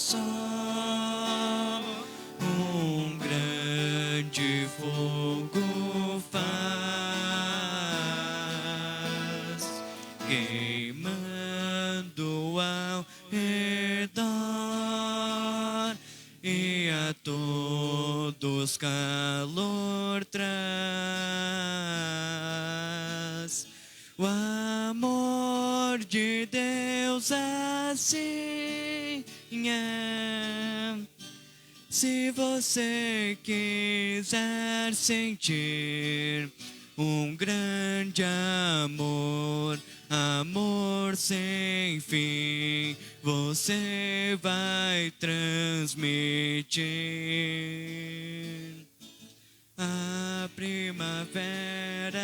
só um grande fogo faz, queimando ao redor e a todos calor traz. O amor de Deus assim é. Se você quiser sentir um grande amor, amor sem fim, você vai transmitir. A primavera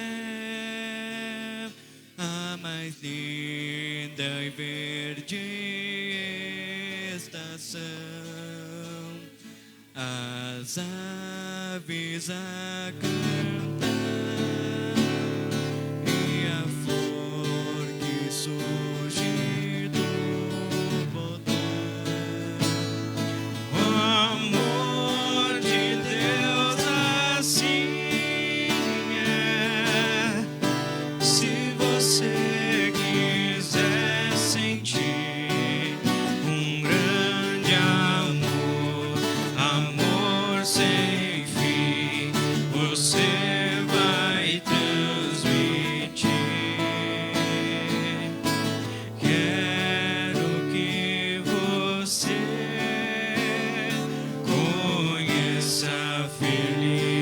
é a mais linda e verde estação. As aves a cantar e a flor que surge do botão. O amor de Deus assim é. Se você quiser sentir um grande amor, amor sem fim, você vai transmitir. Quero que você conheça a felicidade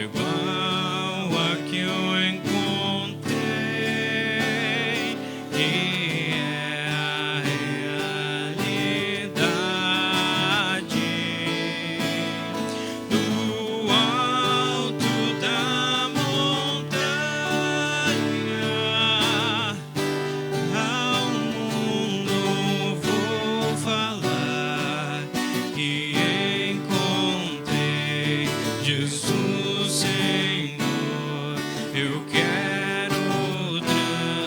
igual a que eu encontrei, que é a realidade. Do alto da montanha ao mundo vou falar que encontrei Jesus, Senhor. Eu quero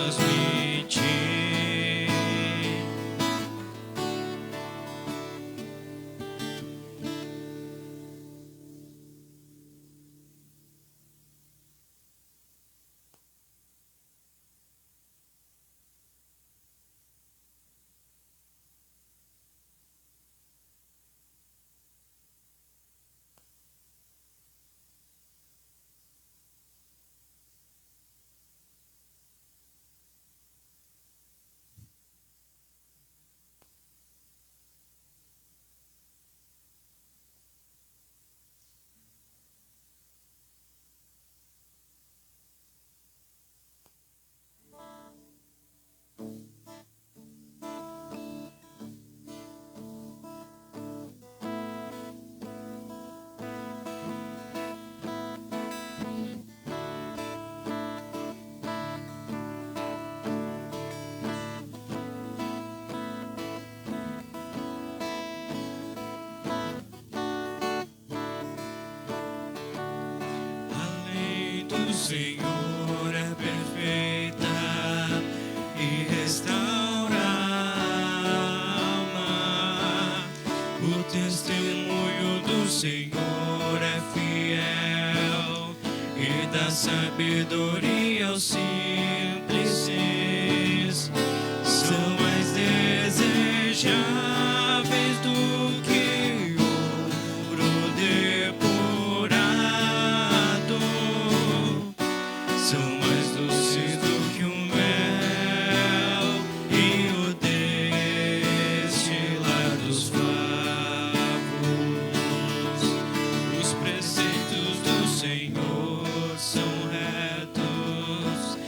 transmitir. A lei do Senhor é perfeita e restaura a alma. O testemunho do Senhor é fiel e dá sabedoria aos simples. São mais desejáveis do que ouro depurado. São mais doces do que o mel e o destilar dos favos. Os preceitos do Senhor são retos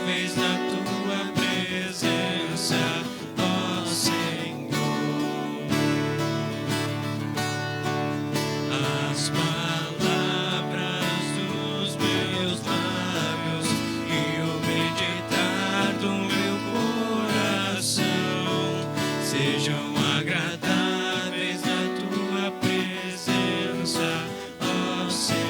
insondáveis na tua presença, ó Senhor. As palavras dos meus lábios e o meditar do meu coração sejam agradáveis na tua presença, ó Senhor.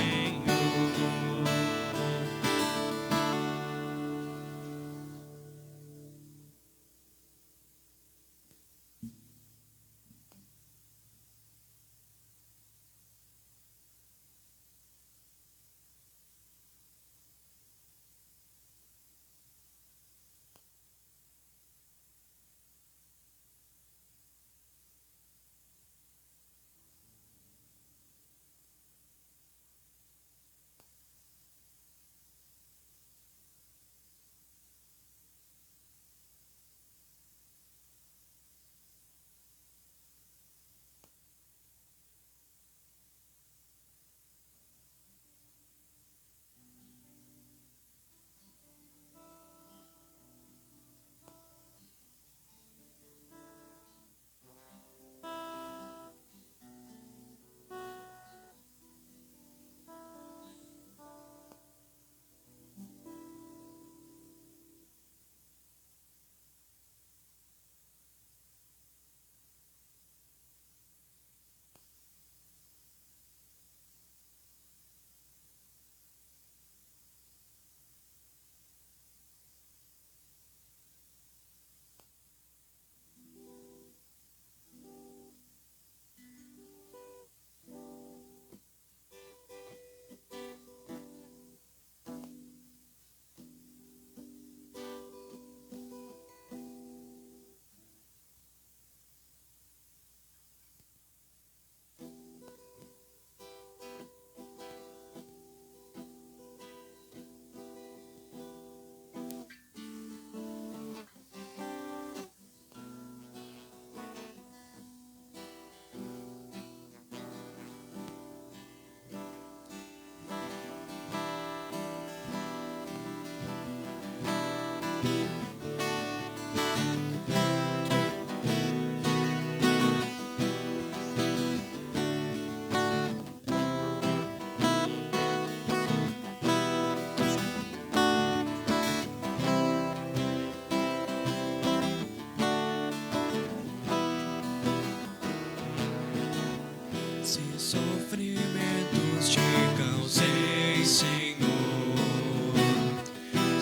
Se sofrimentos te causei, Senhor,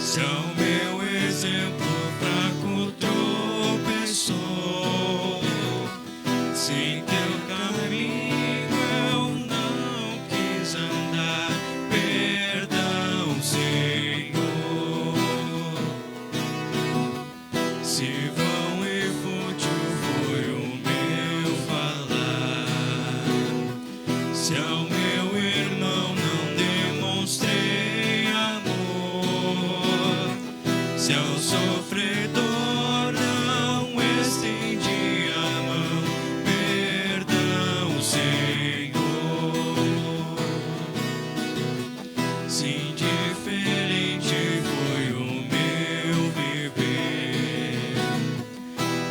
são meu exemplo fraco tropeçou. Se em teu caminho eu não quis andar, perdão, Senhor. Se vão e fútil foi o meu falar, se ao meu irmão não demonstrei amor, se ao sofredor não estendi a mão, perdão, Senhor. Se indiferente foi o meu viver,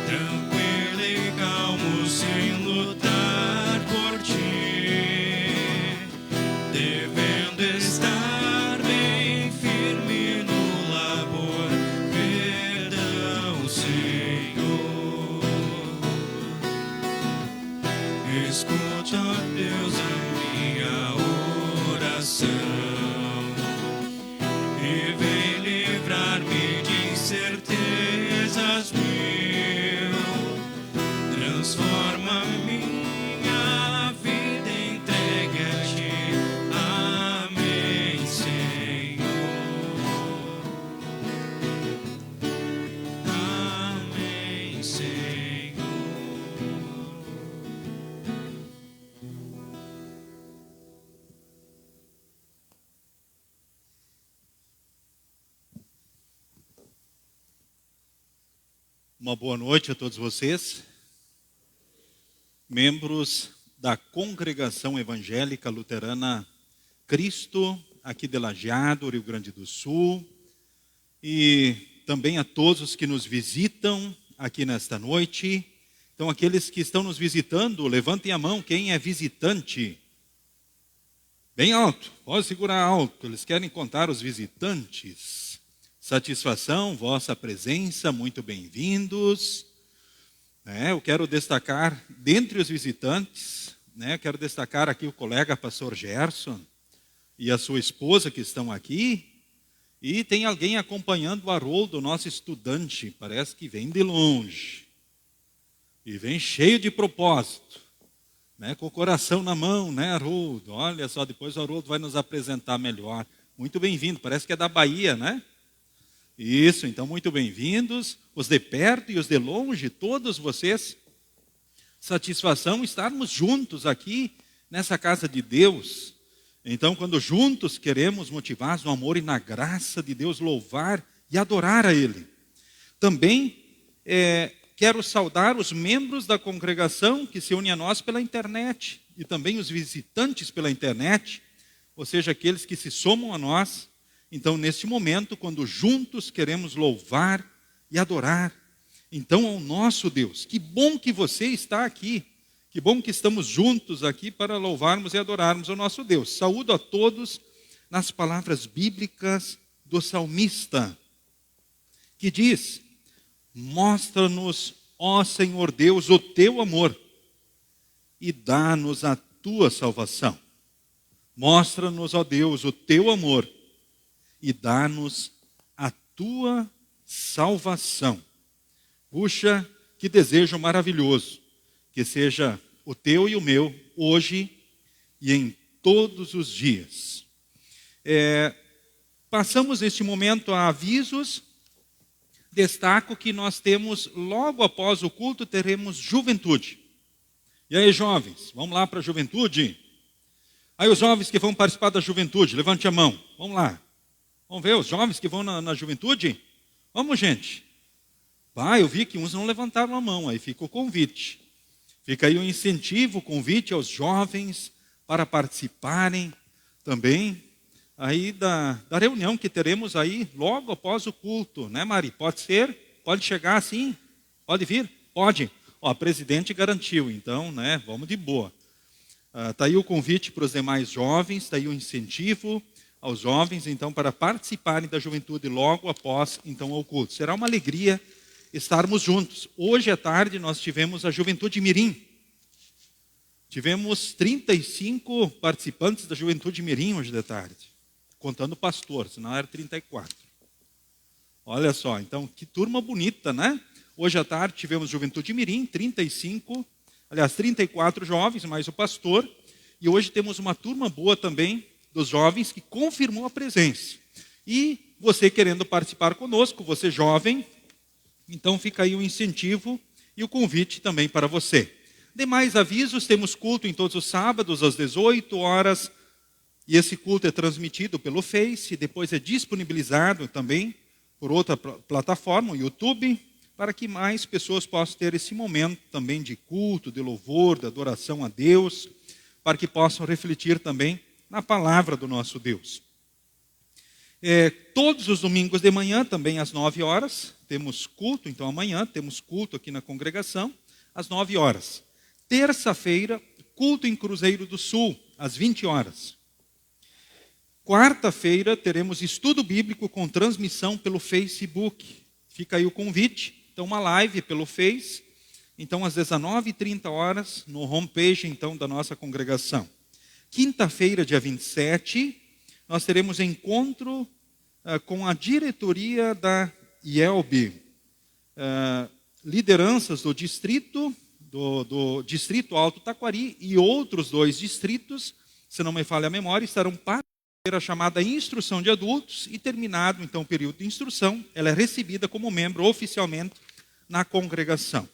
tranquilo e calmo sem lutar por ti, devendo estar bem firme no labor, perdão, Senhor. Escuta, Deus, a minha oração e vem livrar-me de incertezas mil. Transforma minha vida entregue a ti. Amém, Senhor. Amém, Senhor. Uma boa noite a todos vocês, membros da Congregação Evangélica Luterana Cristo, aqui de Lajeado, Rio Grande do Sul, e também a todos os que nos visitam aqui nesta noite. Então, aqueles que estão nos visitando, levantem a mão, quem é visitante? Bem alto, pode segurar alto, eles querem contar os visitantes. Satisfação, vossa presença, muito bem-vindos. Eu quero destacar, dentre os visitantes, quero destacar aqui o colega pastor Gerson e a sua esposa que estão aqui. E tem alguém acompanhando o Haroldo, nosso estudante, parece que vem de longe. E vem cheio de propósito, com o coração na mão, Haroldo? Olha só, depois o Haroldo vai nos apresentar melhor. Muito bem-vindo, parece que é da Bahia, né? Isso, então muito bem-vindos, os de perto e os de longe, todos vocês. Satisfação estarmos juntos aqui nessa casa de Deus. Então, quando juntos queremos motivados no amor e na graça de Deus, louvar e adorar a Ele. Também quero saudar os membros da congregação que se unem a nós pela internet e também os visitantes pela internet, ou seja, aqueles que se somam a nós. Então, neste momento, quando juntos queremos louvar e adorar, então, ao nosso Deus. Que bom que você está aqui. Que bom que estamos juntos aqui para louvarmos e adorarmos ao nosso Deus. Saúdo a todos nas palavras bíblicas do salmista, que diz: mostra-nos, ó Senhor Deus, o teu amor e dá-nos a tua salvação. Mostra-nos, ó Deus, o teu amor e dá-nos a tua salvação. Puxa, que desejo maravilhoso, que seja o teu e o meu, hoje e em todos os dias. Passamos neste momento a avisos. Destaco que nós temos, logo após o culto, teremos juventude. E aí, jovens, vamos lá para a juventude? Aí, os jovens que vão participar da juventude, levante a mão, vamos lá. Vamos ver os jovens que vão na juventude? Vamos, gente. Eu vi que uns não levantaram a mão, aí fica o convite. Fica aí o incentivo, o convite aos jovens para participarem também aí da reunião que teremos aí logo após o culto, né, Mari? Pode ser? Pode chegar assim? Pode vir? Pode. A presidente garantiu, então, vamos de boa. Está aí o convite para os demais jovens, está aí o incentivo aos jovens, então, para participarem da juventude logo após, então, o culto. Será uma alegria estarmos juntos. Hoje à tarde nós tivemos a Juventude Mirim. Tivemos 35 participantes da Juventude Mirim hoje de tarde, contando o pastor, senão era 34. Olha só, então que turma bonita, né? Hoje à tarde tivemos Juventude Mirim, 34 jovens, mais o pastor. E hoje temos uma turma boa também dos jovens que confirmou a presença. E você querendo participar conosco, você jovem, então fica aí o incentivo e o convite também para você. Demais avisos, temos culto em todos os sábados às 18 horas. E esse culto é transmitido pelo Face, depois é disponibilizado também por outra plataforma, o YouTube, para que mais pessoas possam ter esse momento também de culto, de louvor, de adoração a Deus, para que possam refletir também na palavra do nosso Deus. Todos os domingos de manhã, também às 9 horas, temos culto. Então amanhã temos culto aqui na congregação, às 9 horas. Terça-feira, culto em Cruzeiro do Sul, às 20 horas. Quarta-feira teremos estudo bíblico com transmissão pelo Facebook. Fica aí o convite. Então uma live pelo Face. Então às 19h30 no homepage então da nossa congregação. Quinta-feira, dia 27, nós teremos encontro com a diretoria da IELB, lideranças do distrito Alto Taquari e outros 2 distritos, se não me falha a memória, estarão para a chamada instrução de adultos e terminado então o período de instrução, ela é recebida como membro oficialmente na congregação.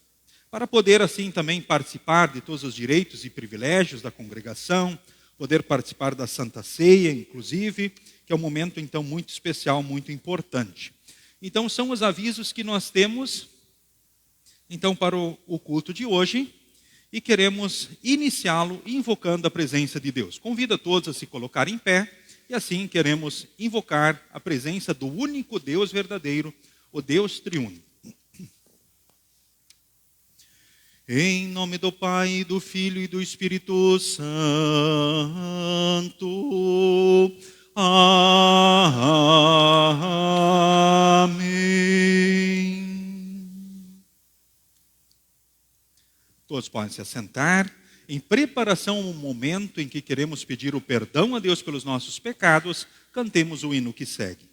Para poder assim também participar de todos os direitos e privilégios da congregação, poder participar da Santa Ceia, inclusive, que é um momento então muito especial, muito importante. Então são os avisos que nós temos então para o culto de hoje e queremos iniciá-lo invocando a presença de Deus. Convido a todos a se colocar em pé e assim queremos invocar a presença do único Deus verdadeiro, o Deus triuno. Em nome do Pai, do Filho e do Espírito Santo. Amém. Todos podem se assentar. Em preparação ao momento em que queremos pedir o perdão a Deus pelos nossos pecados, cantemos o hino que segue.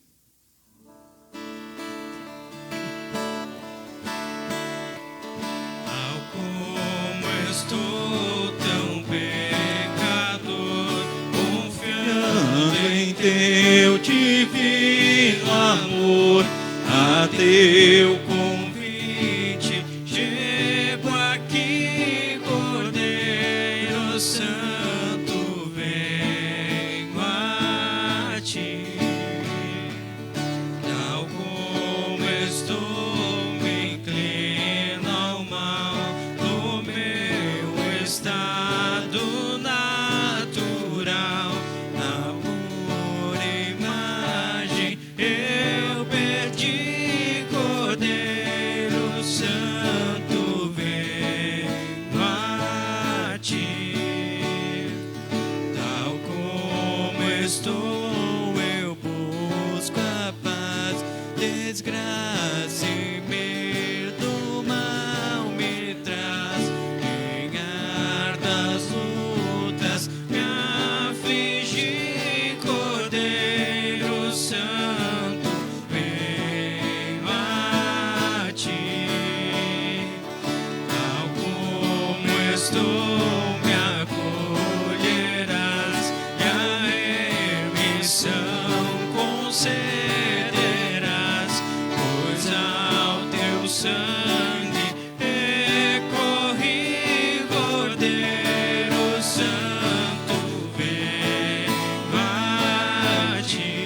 Estou tão pecador, confiando em teu divino amor, a teu convite, chego aqui, Cordeiro Santo, venho a ti, tal como estou, me inclino ao mal. Estado natural, amor e imagem, eu perdi, Cordeiro Santo, venho a ti, tal como estou, eu busco a paz, desgraça e medo mal me traz. Me afligi, Cordeiro Santo, venho a ti, tal como estou, me acolherás e a remissão concederás, pois ao teu sangue recorri, Cordeiro Santo, venho a ti,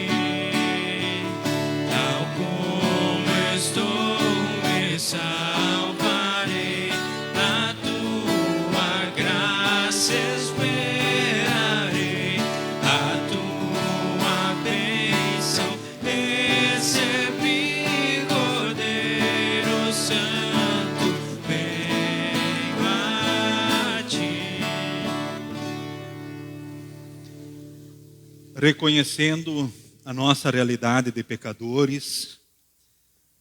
tal como estou, me salvarei, na tua graça esperarei, a tua bênção recebi, Cordeiro Santo, venho a ti. Reconhecendo a nossa realidade de pecadores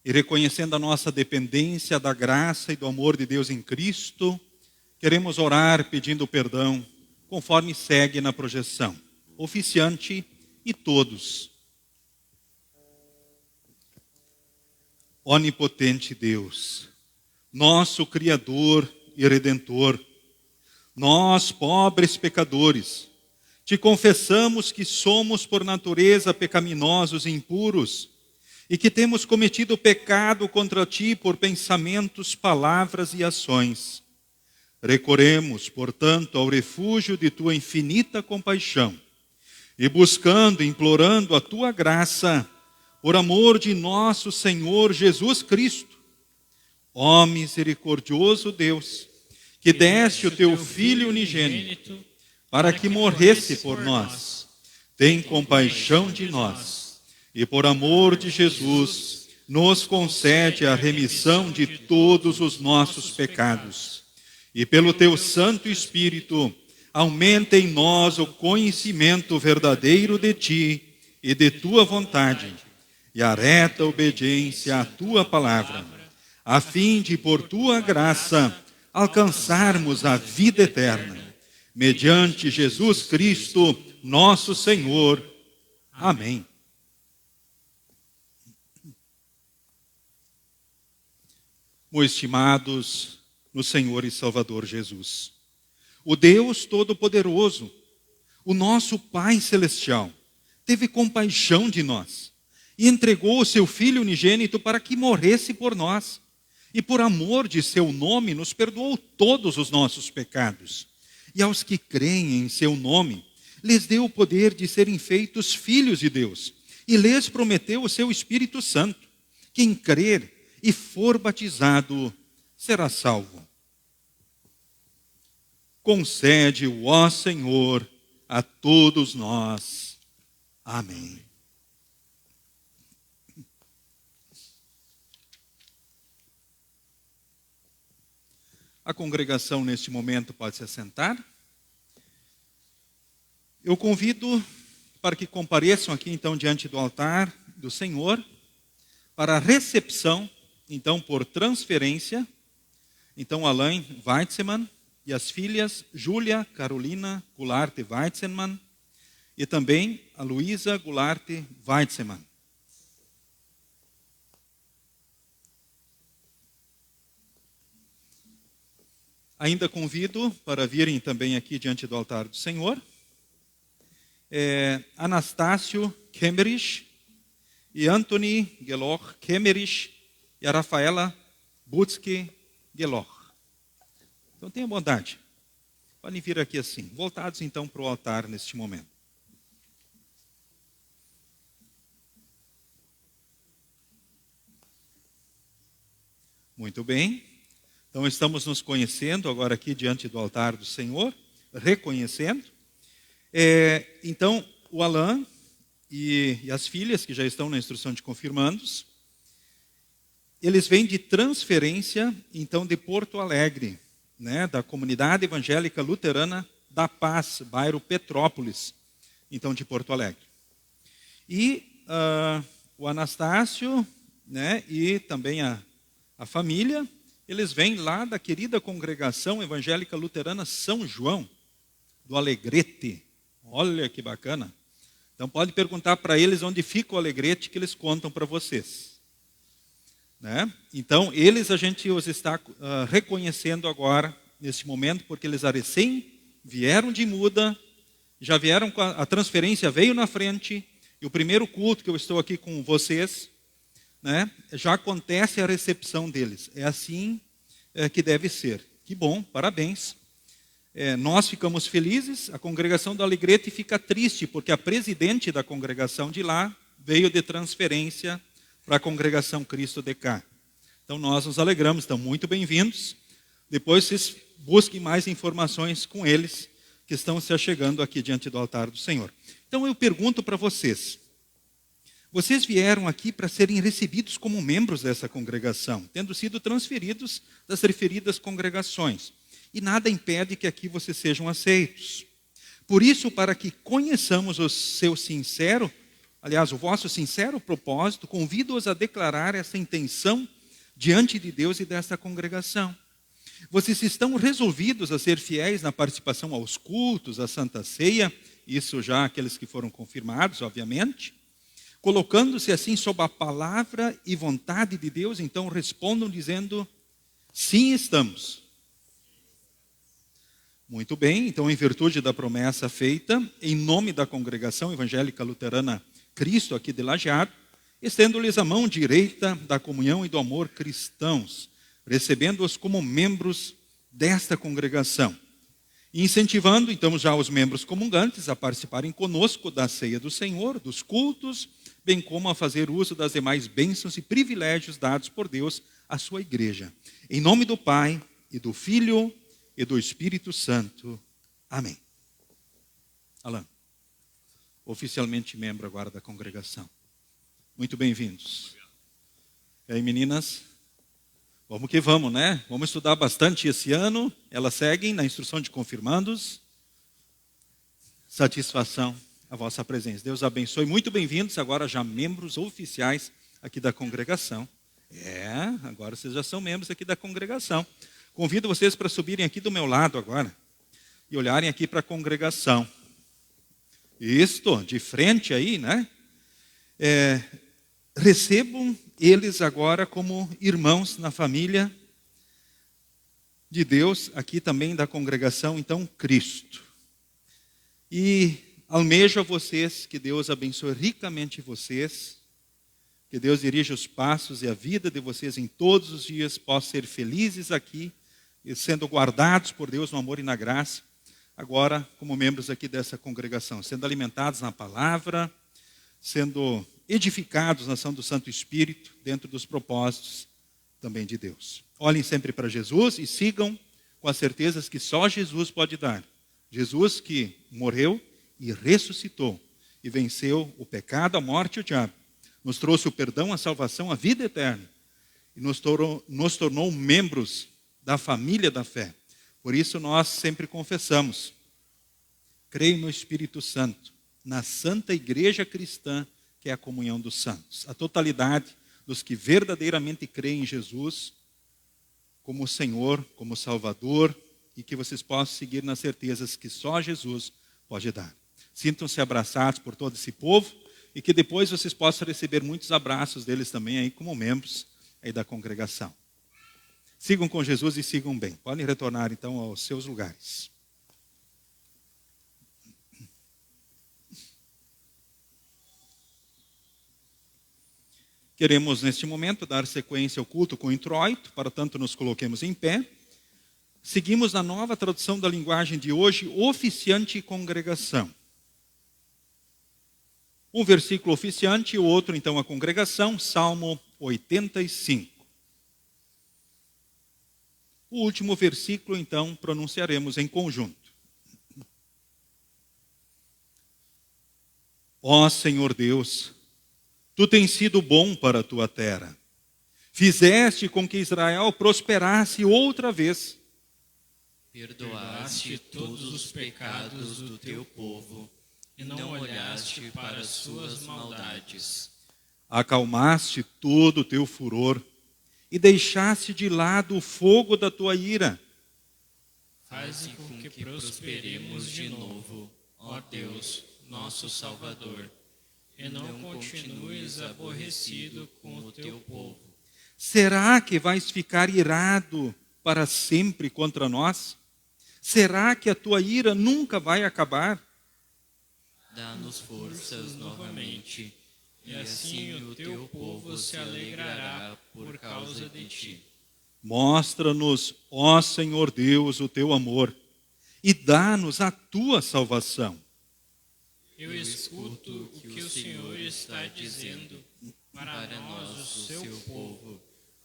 e reconhecendo a nossa dependência da graça e do amor de Deus em Cristo, queremos orar pedindo perdão, conforme segue na projeção. Oficiante e todos. Onipotente Deus, nosso Criador e Redentor, nós, pobres pecadores, te confessamos que somos por natureza pecaminosos e impuros e que temos cometido pecado contra ti por pensamentos, palavras e ações. Recorremos, portanto, ao refúgio de tua infinita compaixão e buscando, implorando a tua graça, por amor de nosso Senhor Jesus Cristo. Ó misericordioso Deus, que deste o teu Filho unigênito, para que morresse por nós, tem compaixão de nós, e por amor de Jesus, nos concede a remissão de todos os nossos pecados. E pelo teu Santo Espírito, aumenta em nós o conhecimento verdadeiro de ti e de tua vontade, e a reta obediência à tua palavra, a fim de, por tua graça, alcançarmos a vida eterna. Mediante Jesus Cristo, nosso Senhor. Amém. Meus estimados no Senhor e Salvador Jesus, o Deus Todo-Poderoso, o nosso Pai Celestial, teve compaixão de nós e entregou o seu Filho unigênito para que morresse por nós. E por amor de seu nome nos perdoou todos os nossos pecados. E aos que creem em seu nome, lhes deu o poder de serem feitos filhos de Deus. E lhes prometeu o seu Espírito Santo. Quem crer e for batizado será salvo. Concede-o, ó Senhor, a todos nós. Amém. A congregação, neste momento, pode se assentar. Eu convido para que compareçam aqui, então, diante do altar do Senhor, para a recepção, então, por transferência. Então, Alain Weitzman e as filhas Júlia Carolina Goulart Weitzman e também a Luísa Goulart Weitzman. Ainda convido para virem também aqui diante do altar do Senhor, Anastácio Kemmerich e Anthony Geloch Kemmerich e a Rafaela Butzke Geloch. Então tenham bondade. Podem vir aqui assim, voltados então para o altar neste momento. Muito bem. Então estamos nos conhecendo agora aqui diante do altar do Senhor, reconhecendo. Então o Alain e as filhas que já estão na instrução de confirmandos, eles vêm de transferência então de Porto Alegre, né, da Comunidade Evangélica Luterana da Paz, bairro Petrópolis, então de Porto Alegre. E o Anastácio, né, e também a família, eles vêm lá da querida Congregação Evangélica Luterana São João, do Alegrete. Olha que bacana. Então pode perguntar para eles onde fica o Alegrete, que eles contam para vocês. Né? Então eles a gente os está reconhecendo agora, neste momento, porque eles recém vieram de muda, já vieram com a transferência, veio na frente, e o primeiro culto que eu estou aqui com vocês, né, já acontece a recepção deles. É assim que deve ser. Que bom, parabéns. Nós ficamos felizes, a congregação do Alegrete fica triste, porque a presidente da congregação de lá veio de transferência para a congregação Cristo de cá. Então nós nos alegramos, estão muito bem-vindos. Depois vocês busquem mais informações com eles, que estão se achegando aqui diante do altar do Senhor. Então eu pergunto para vocês, vocês vieram aqui para serem recebidos como membros dessa congregação, tendo sido transferidos das referidas congregações. E nada impede que aqui vocês sejam aceitos. Por isso, para que conheçamos o vosso sincero propósito, convido-os a declarar essa intenção diante de Deus e desta congregação. Vocês estão resolvidos a ser fiéis na participação aos cultos, à Santa Ceia, isso já aqueles que foram confirmados, obviamente. Colocando-se assim sob a palavra e vontade de Deus, então respondam dizendo, sim, estamos. Muito bem, então em virtude da promessa feita, em nome da Congregação Evangélica Luterana Cristo, aqui de Lajeado, estendo-lhes a mão direita da comunhão e do amor cristãos, recebendo-os como membros desta congregação. E incentivando então já os membros comungantes a participarem conosco da ceia do Senhor, dos cultos, bem como a fazer uso das demais bênçãos e privilégios dados por Deus à sua igreja. Em nome do Pai, e do Filho, e do Espírito Santo. Amém. Alain, oficialmente membro agora da congregação. Muito bem-vindos. E aí, meninas? Vamos que vamos, né? Vamos estudar bastante esse ano. Elas seguem na instrução de confirmandos. Satisfação a vossa presença. Deus abençoe. Muito bem-vindos agora já membros oficiais aqui da congregação. Agora vocês já são membros aqui da congregação. Convido vocês para subirem aqui do meu lado agora e olharem aqui para a congregação. Isto, de frente aí, né? Recebam eles agora como irmãos na família de Deus, aqui também da congregação, então, Cristo. E almejo a vocês que Deus abençoe ricamente vocês, que Deus dirija os passos e a vida de vocês em todos os dias, possam ser felizes aqui, e sendo guardados por Deus no amor e na graça, agora como membros aqui dessa congregação, sendo alimentados na palavra, sendo edificados na ação do Santo Espírito, dentro dos propósitos também de Deus. Olhem sempre para Jesus e sigam com as certezas que só Jesus pode dar. Jesus que morreu e ressuscitou, e venceu o pecado, a morte e o diabo. Nos trouxe o perdão, a salvação, a vida eterna. E nos tornou membros da família da fé. Por isso nós sempre confessamos: creio no Espírito Santo, na Santa Igreja Cristã, que é a comunhão dos santos. A totalidade dos que verdadeiramente creem em Jesus como Senhor, como Salvador, e que vocês possam seguir nas certezas que só Jesus pode dar. Sintam-se abraçados por todo esse povo e que depois vocês possam receber muitos abraços deles também aí como membros aí da congregação. Sigam com Jesus e sigam bem. Podem retornar então aos seus lugares. Queremos, neste momento, dar sequência ao culto com o introito, para tanto nos coloquemos em pé. Seguimos na nova tradução da linguagem de hoje, oficiante e congregação. Um versículo oficiante e o outro, então, a congregação, Salmo 85. O último versículo, então, pronunciaremos em conjunto. Ó Senhor Deus, Tu tens sido bom para a Tua terra. Fizeste com que Israel prosperasse outra vez. Perdoaste todos os pecados do Teu povo e não olhaste para as suas maldades. Acalmaste todo o Teu furor e deixaste de lado o fogo da Tua ira. Faze com que prosperemos de novo, ó Deus, nosso Salvador, e não continues aborrecido com o Teu povo. Será que vais ficar irado para sempre contra nós? Será que a Tua ira nunca vai acabar? Dá-nos forças novamente, e assim o Teu povo se alegrará por causa de Ti. Mostra-nos, ó Senhor Deus, o Teu amor, e dá-nos a Tua salvação. Eu escuto o que o Senhor está dizendo para nós, o Seu povo,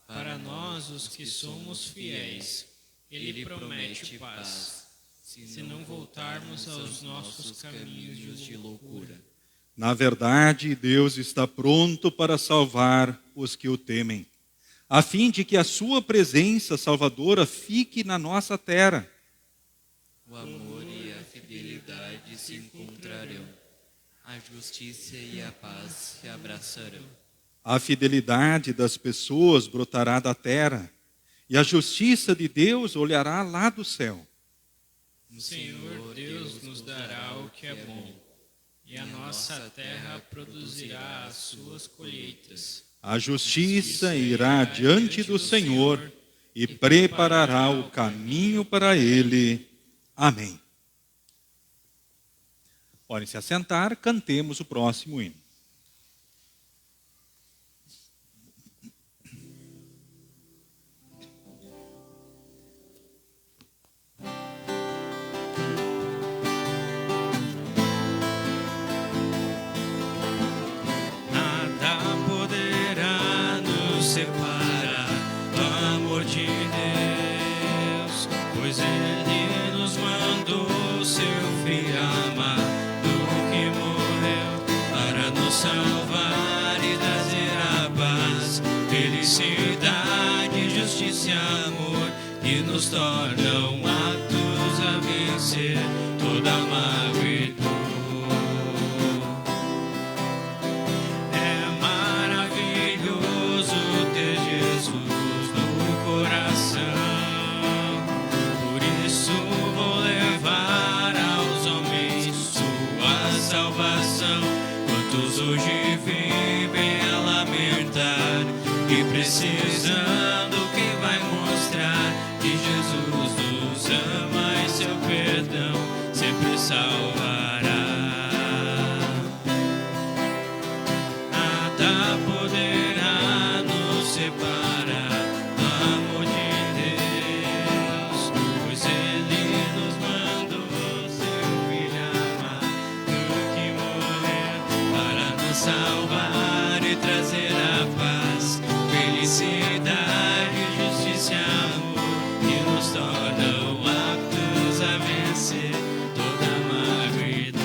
para nós, os que somos fiéis. Ele promete paz, se não voltarmos aos nossos caminhos de loucura. Na verdade, Deus está pronto para salvar os que o temem, a fim de que a sua presença salvadora fique na nossa terra. O amor e a fidelidade se encontrarão, a justiça e a paz se abraçarão. A fidelidade das pessoas brotará da terra, e a justiça de Deus olhará lá do céu. O Senhor Deus nos dará o que é bom, e a nossa terra produzirá as suas colheitas. A justiça irá diante do Senhor e preparará o caminho para ele. Amém. Podem se assentar, cantemos o próximo hino. Nada poderá nos separar do amor de Deus, pois Ele nos mandou seu Filho amado que morreu para nos salvar e trazer a paz, felicidade, justiça e amor que nos tornam aptos a vencer toda mágoa e dor. É maravilhoso ter Jesus no coração, por isso vou levar aos homens sua salvação. Quantos hoje vivem a lamentar e precisando, quem vai mostrar que Jesus nos ama e seu perdão sempre salvará. Nada poderá nos separar do amor de Deus, pois Ele nos mandou seu Filho amado que morreu para nos salvar e trazer a paz, felicidade, justiça e amor que nos tornam aptos a vencer toda mágoa e dor.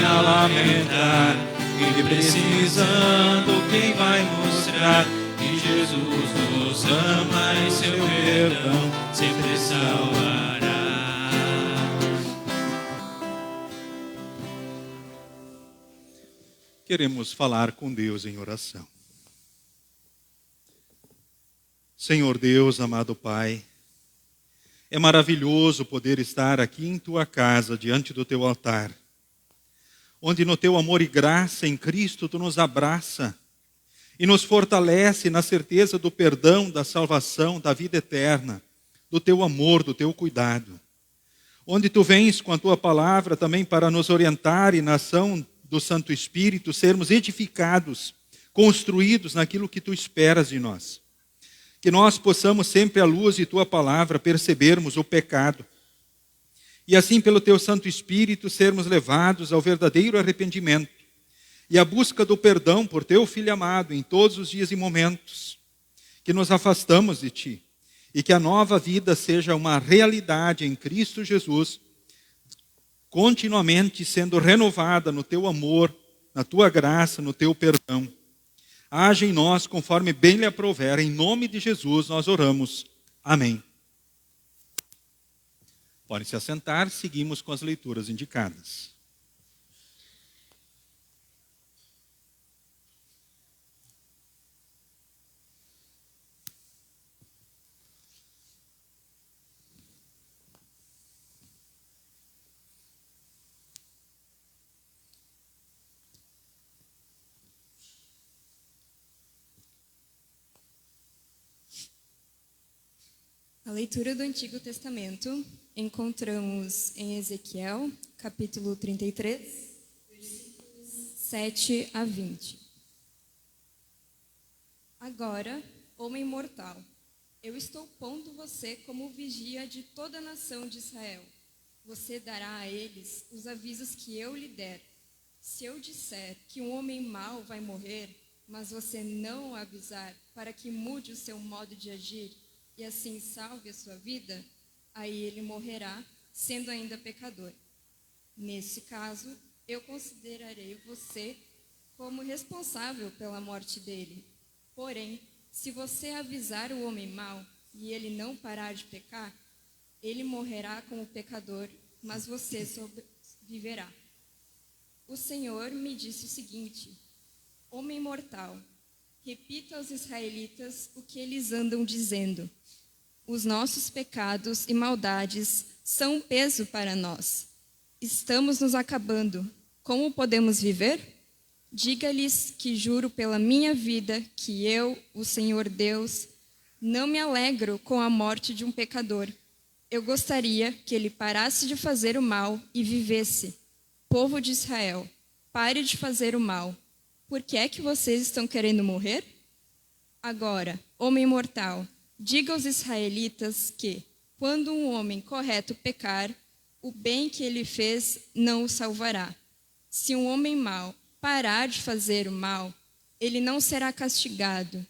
a lamentar, e precisando quem vai mostrar que Jesus nos ama e seu perdão sempre salvará. Queremos falar com Deus em oração. Senhor Deus, amado Pai, é maravilhoso poder estar aqui em Tua casa, diante do Teu altar, onde no Teu amor e graça em Cristo Tu nos abraça e nos fortalece na certeza do perdão, da salvação, da vida eterna, do Teu amor, do Teu cuidado. Onde Tu vens com a Tua palavra também para nos orientar e na ação do Santo Espírito sermos edificados, construídos naquilo que Tu esperas de nós. Que nós possamos sempre, à luz de Tua palavra, percebermos o pecado. E assim, pelo Teu Santo Espírito, sermos levados ao verdadeiro arrependimento e à busca do perdão por Teu Filho amado em todos os dias e momentos. Que nos afastamos de Ti e que a nova vida seja uma realidade em Cristo Jesus, continuamente sendo renovada no Teu amor, na Tua graça, no Teu perdão. Age em nós conforme bem lhe aprouver. Em nome de Jesus nós oramos. Amém. Podem se assentar, seguimos com as leituras indicadas. A leitura do Antigo Testamento encontramos em Ezequiel, capítulo 33, versículos 7 a 20. Agora, homem mortal, eu estou pondo você como vigia de toda a nação de Israel. Você dará a eles os avisos que eu lhe der. Se eu disser que um homem mau vai morrer, mas você não o avisar para que mude o seu modo de agir, e assim salve a sua vida, aí ele morrerá, sendo ainda pecador. Nesse caso, eu considerarei você como responsável pela morte dele. Porém, se você avisar o homem mau e ele não parar de pecar, ele morrerá como pecador, mas você sobreviverá. O Senhor me disse o seguinte: homem mortal, repita aos israelitas o que eles andam dizendo. Os nossos pecados e maldades são um peso para nós. Estamos nos acabando. Como podemos viver? Diga-lhes que juro pela minha vida que eu, o Senhor Deus, não me alegro com a morte de um pecador. Eu gostaria que ele parasse de fazer o mal e vivesse. Povo de Israel, pare de fazer o mal. Por que é que vocês estão querendo morrer? Agora, homem mortal, diga aos israelitas que, quando um homem correto pecar, o bem que ele fez não o salvará. Se um homem mau parar de fazer o mal, ele não será castigado.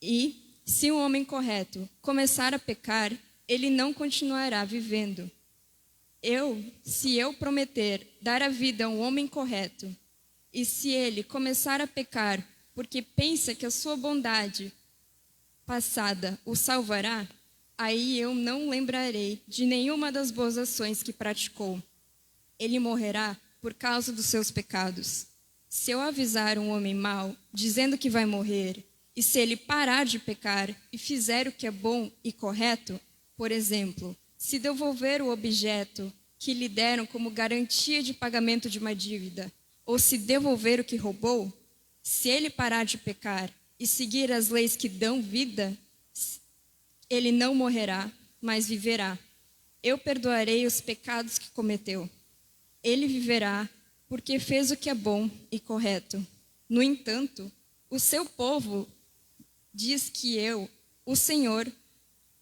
E, se um homem correto começar a pecar, ele não continuará vivendo. Se eu prometer dar a vida a um homem correto, e se ele começar a pecar porque pensa que a sua bondade passada o salvará, aí eu não lembrarei de nenhuma das boas ações que praticou. Ele morrerá por causa dos seus pecados. Se eu avisar um homem mau, dizendo que vai morrer, e se ele parar de pecar e fizer o que é bom e correto, por exemplo, se devolver o objeto que lhe deram como garantia de pagamento de uma dívida, ou se devolver o que roubou, se ele parar de pecar e seguir as leis que dão vida, ele não morrerá, mas viverá. Eu perdoarei os pecados que cometeu. Ele viverá porque fez o que é bom e correto. No entanto, o seu povo diz que eu, o Senhor,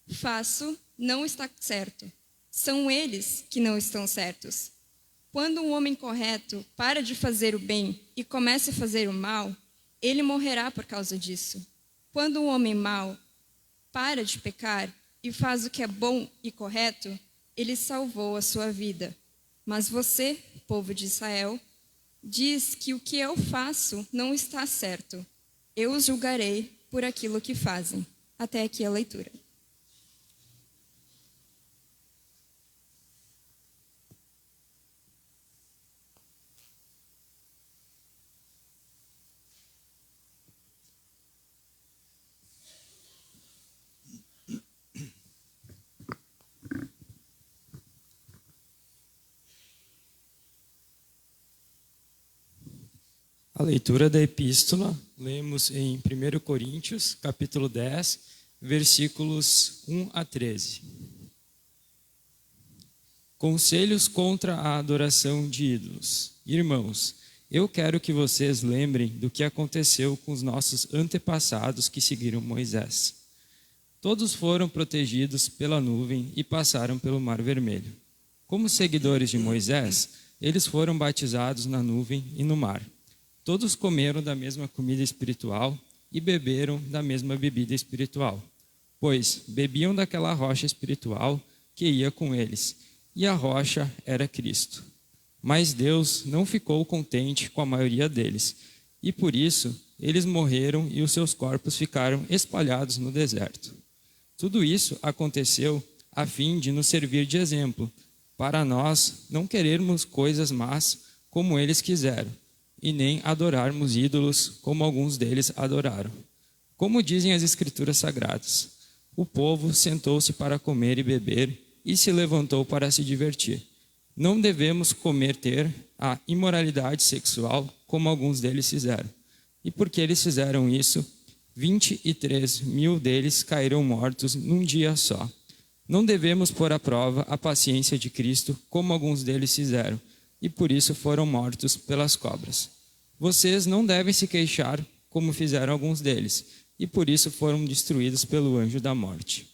faço não está certo. São eles que não estão certos. Quando um homem correto para de fazer o bem e começa a fazer o mal, ele morrerá por causa disso. Quando um homem mau para de pecar e faz o que é bom e correto, ele salvou a sua vida. Mas você, povo de Israel, diz que o que eu faço não está certo. Eu os julgarei por aquilo que fazem. Até aqui a leitura. A leitura da epístola, lemos em 1 Coríntios, capítulo 10, versículos 1 a 13. Conselhos contra a adoração de ídolos. Irmãos, eu quero que vocês lembrem do que aconteceu com os nossos antepassados que seguiram Moisés. Todos foram protegidos pela nuvem e passaram pelo Mar Vermelho. Como seguidores de Moisés, eles foram batizados na nuvem e no mar. Todos comeram da mesma comida espiritual e beberam da mesma bebida espiritual, pois bebiam daquela rocha espiritual que ia com eles, e a rocha era Cristo. Mas Deus não ficou contente com a maioria deles, e por isso eles morreram e os seus corpos ficaram espalhados no deserto. Tudo isso aconteceu a fim de nos servir de exemplo, para nós não querermos coisas más como eles quiseram, e nem adorarmos ídolos como alguns deles adoraram. Como dizem as Escrituras Sagradas, o povo sentou-se para comer e beber e se levantou para se divertir. Não devemos cometer a imoralidade sexual como alguns deles fizeram. E porque eles fizeram isso, 23 mil deles caíram mortos num dia só. Não devemos pôr à prova a paciência de Cristo como alguns deles fizeram, e por isso foram mortos pelas cobras. Vocês não devem se queixar como fizeram alguns deles, e por isso foram destruídos pelo anjo da morte.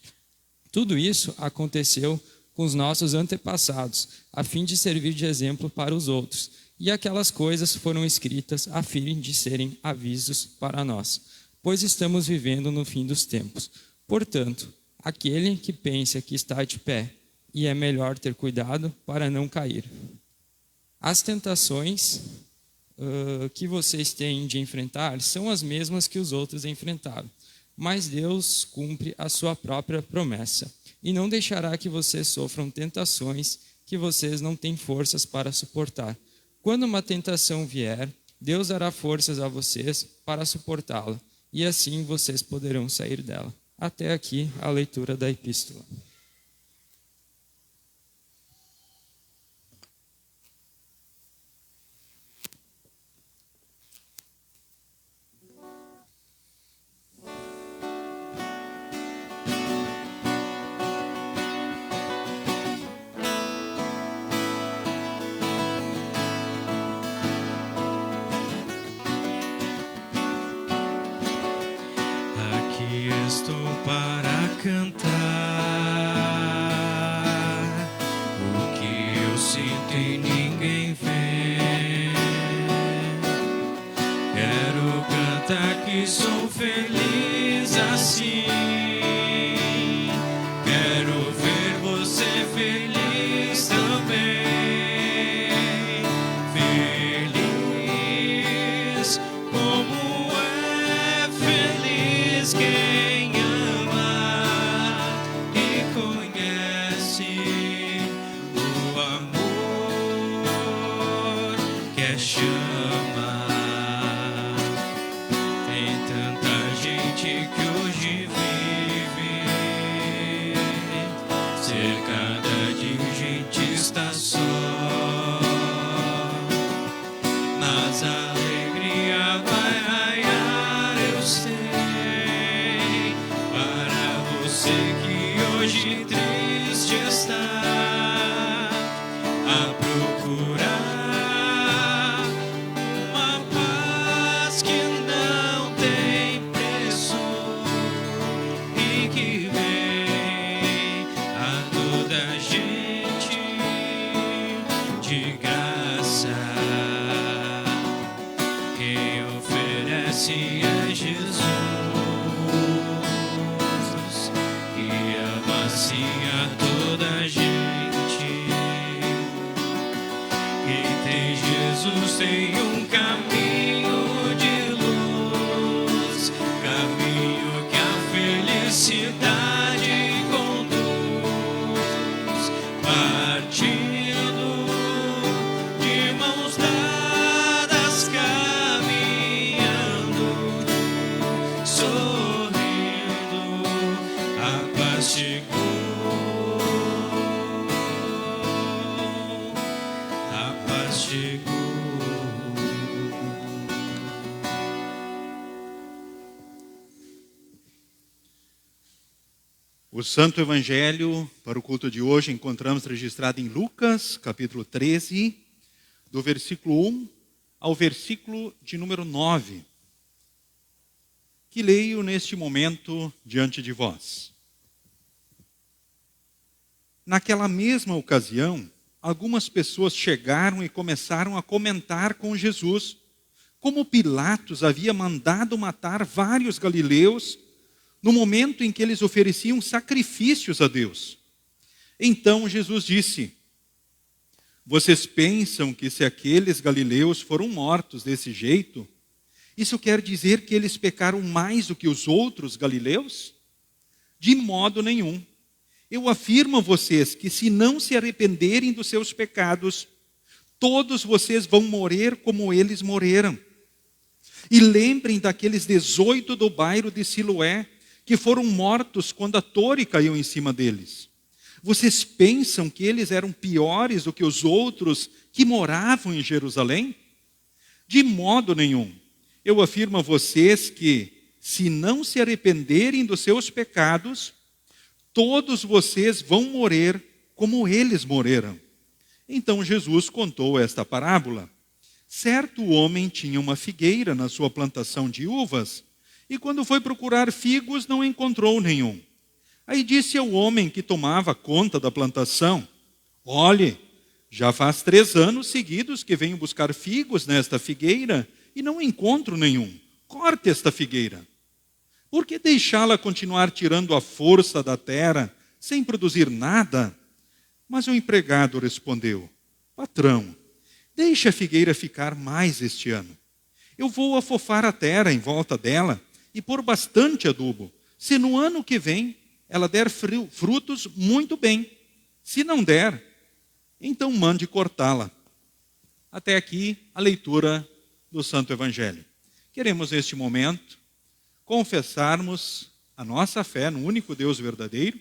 Tudo isso aconteceu com os nossos antepassados, a fim de servir de exemplo para os outros, e aquelas coisas foram escritas a fim de serem avisos para nós, pois estamos vivendo no fim dos tempos. Portanto, aquele que pensa que está de pé, e é melhor ter cuidado para não cair. As tentações que vocês têm de enfrentar são as mesmas que os outros enfrentaram, mas Deus cumpre a sua própria promessa e não deixará que vocês sofram tentações que vocês não têm forças para suportar. Quando uma tentação vier, Deus dará forças a vocês para suportá-la, e assim vocês poderão sair dela. Até aqui a leitura da epístola. Estou para cantar o que eu sinto e ninguém vê. Quero cantar que sou feliz assim. Quero ver você feliz também. Feliz como é feliz quem chama. Tem tanta gente que hoje vive cercada de gente está só, mas a alegria vai raiar, eu sei, para você que hoje triste está a procurar é Jesus, que ama assim em um caminho de luz, caminho que a felicidade conduz, partindo de mãos dadas, caminhando, sorrindo, a paz chegou, a paz chegou. O Santo Evangelho para o culto de hoje encontramos registrado em Lucas, capítulo 13, do versículo 1 ao versículo de número 9, que leio neste momento diante de vós. Naquela mesma ocasião, algumas pessoas chegaram e começaram a comentar com Jesus como Pilatos havia mandado matar vários galileus no momento em que eles ofereciam sacrifícios a Deus. Então Jesus disse: vocês pensam que se aqueles galileus foram mortos desse jeito, isso quer dizer que eles pecaram mais do que os outros galileus? De modo nenhum. Eu afirmo a vocês que se não se arrependerem dos seus pecados, todos vocês vão morrer como eles morreram. E lembrem daqueles 18 do bairro de Siloé, que foram mortos quando a torre caiu em cima deles. Vocês pensam que eles eram piores do que os outros que moravam em Jerusalém? De modo nenhum. Eu afirmo a vocês que, se não se arrependerem dos seus pecados, todos vocês vão morrer como eles morreram. Então Jesus contou esta parábola. Certo homem tinha uma figueira na sua plantação de uvas, e quando foi procurar figos, não encontrou nenhum. Aí disse ao homem que tomava conta da plantação: olhe, já faz 3 anos seguidos que venho buscar figos nesta figueira e não encontro nenhum. Corte esta figueira. Por que deixá-la continuar tirando a força da terra sem produzir nada? Mas o empregado respondeu: patrão, deixe a figueira ficar mais este ano. Eu vou afofar a terra em volta dela e pôr bastante adubo. Se no ano que vem ela der frutos, muito bem. Se não der, então mande cortá-la. Até aqui a leitura do Santo Evangelho. Queremos neste momento confessarmos a nossa fé no único Deus verdadeiro,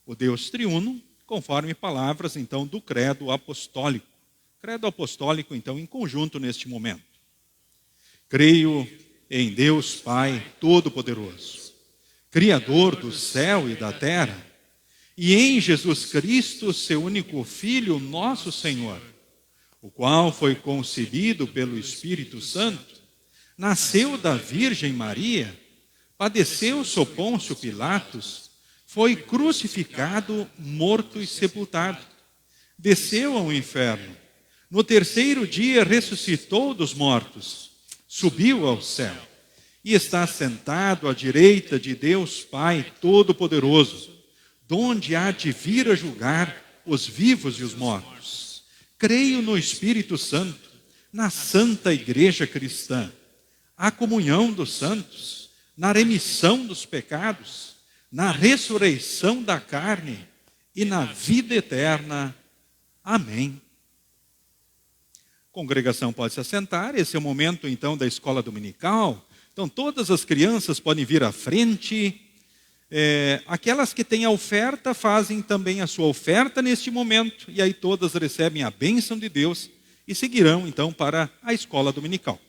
o Deus triuno, conforme palavras então do credo apostólico. Credo apostólico então em conjunto neste momento. Creio em Deus Pai Todo-Poderoso, Criador do céu e da terra, e em Jesus Cristo, seu único Filho, nosso Senhor, o qual foi concebido pelo Espírito Santo, nasceu da Virgem Maria, padeceu sob Pôncio Pilatos, foi crucificado, morto e sepultado, desceu ao inferno, no 3º dia ressuscitou dos mortos, subiu ao céu e está sentado à direita de Deus Pai Todo-Poderoso, donde há de vir a julgar os vivos e os mortos. Creio no Espírito Santo, na Santa Igreja Cristã, a comunhão dos santos, na remissão dos pecados, na ressurreição da carne e na vida eterna. Amém. Congregação pode se assentar. Esse é o momento então da escola dominical. Então todas as crianças podem vir à frente. Aquelas que têm a oferta fazem também a sua oferta neste momento, e aí todas recebem a bênção de Deus e seguirão então para a escola dominical.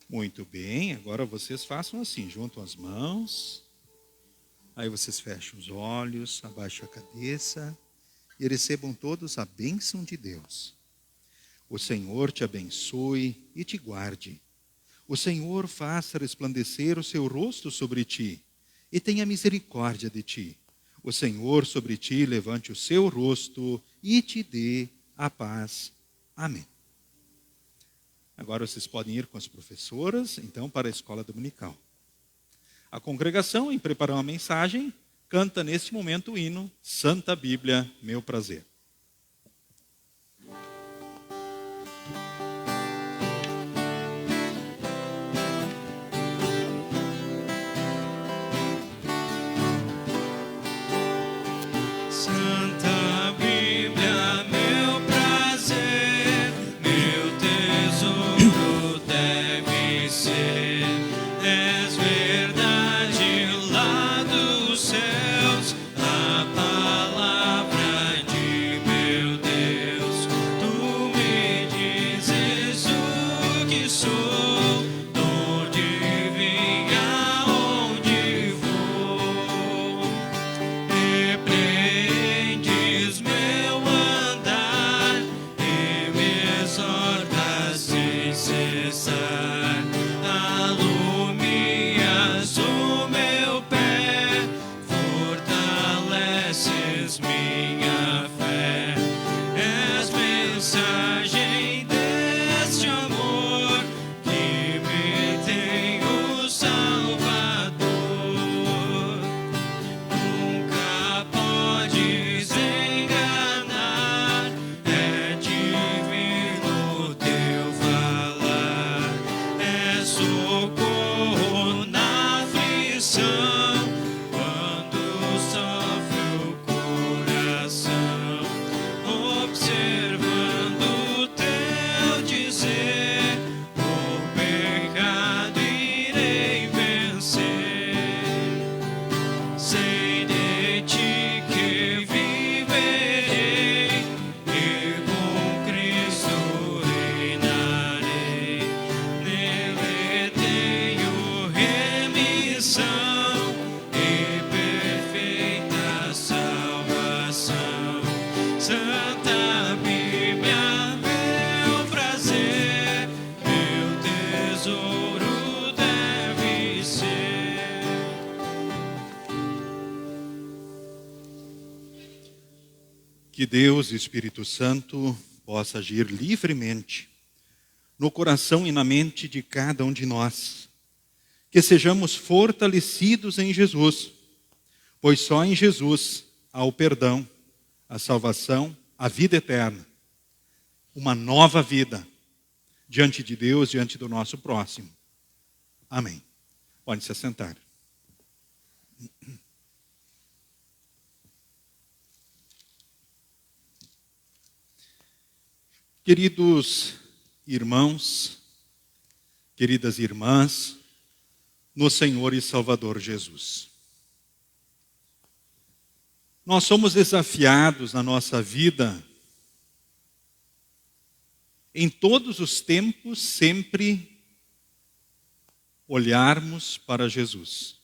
Muito bem, agora vocês façam assim, juntam as mãos, aí vocês fecham os olhos, abaixam a cabeça e recebam todos a bênção de Deus. O Senhor te abençoe e te guarde. O Senhor faça resplandecer o seu rosto sobre ti e tenha misericórdia de ti. O Senhor sobre ti levante o seu rosto e te dê a paz. Amém. Agora vocês podem ir com as professoras, então, para a escola dominical. A congregação, em preparar uma mensagem, canta neste momento o hino Santa Bíblia, meu prazer. Santa Bíblia, meu prazer, meu tesouro deve ser. És verdade lá dos céus, a palavra de meu Deus. Tu me dizes o que sou, de onde vim, aonde vou. Repreendes meu andar e me exortas sem cessar. Alumias o meu pé, fortaleces minha fé. És mensagem deste amor que me tem o Salvador. Nunca podes enganar, é divino teu falar. É socorro na aflição, quando sofre o coração. Observando o teu dizer, o pecado irei vencer. Sei de ti que viverei e com Cristo reinarei. Nele tenho remissão e perfeita salvação. Santa Bíblia, meu prazer, meu tesouro deve ser. Que Deus, Espírito Santo, possa agir livremente no coração e na mente de cada um de nós. Que sejamos fortalecidos em Jesus, pois só em Jesus há o perdão, a salvação, a vida eterna. Uma nova vida diante de Deus, diante do nosso próximo. Amém. Pode se assentar. Queridos irmãos, queridas irmãs, no Senhor e Salvador Jesus. Nós somos desafiados na nossa vida, em todos os tempos, sempre olharmos para Jesus.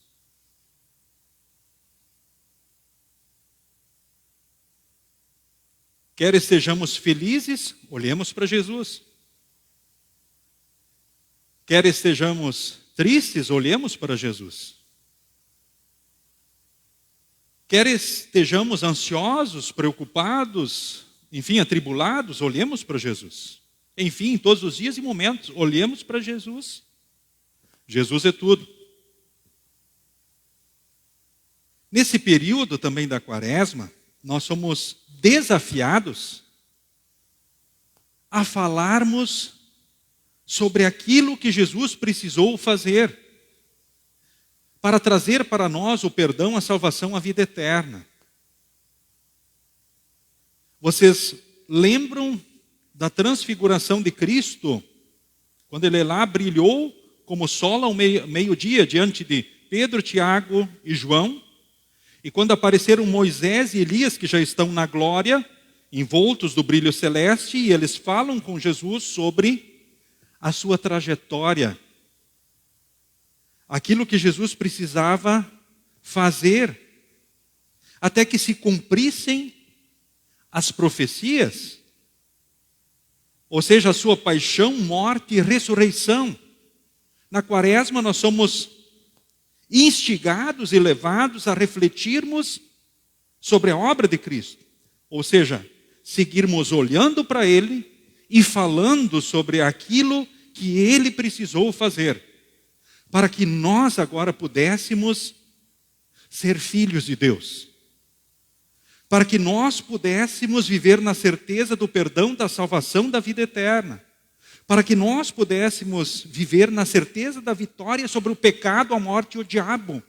Quer estejamos felizes, olhemos para Jesus. Quer estejamos tristes, olhemos para Jesus. Quer estejamos ansiosos, preocupados, enfim, atribulados, olhemos para Jesus. Enfim, todos os dias e momentos, olhemos para Jesus. Jesus é tudo. Nesse período também da Quaresma, nós somos desafiados a falarmos sobre aquilo que Jesus precisou fazer para trazer para nós o perdão, a salvação, a vida eterna. Vocês lembram da transfiguração de Cristo, quando ele lá brilhou como sol ao meio-dia diante de Pedro, Tiago e João? E quando apareceram Moisés e Elias, que já estão na glória, envoltos do brilho celeste, e eles falam com Jesus sobre a sua trajetória aquilo que Jesus precisava fazer, até que se cumprissem as profecias, ou seja, a sua paixão, morte e ressurreição. Na Quaresma nós somos instigados e levados a refletirmos sobre a obra de Cristo, ou seja, seguirmos olhando para Ele e falando sobre aquilo que Ele precisou fazer, para que nós agora pudéssemos ser filhos de Deus, para que nós pudéssemos viver na certeza do perdão, da salvação, da vida eterna, para que nós pudéssemos viver na certeza da vitória sobre o pecado, a morte e o diabo.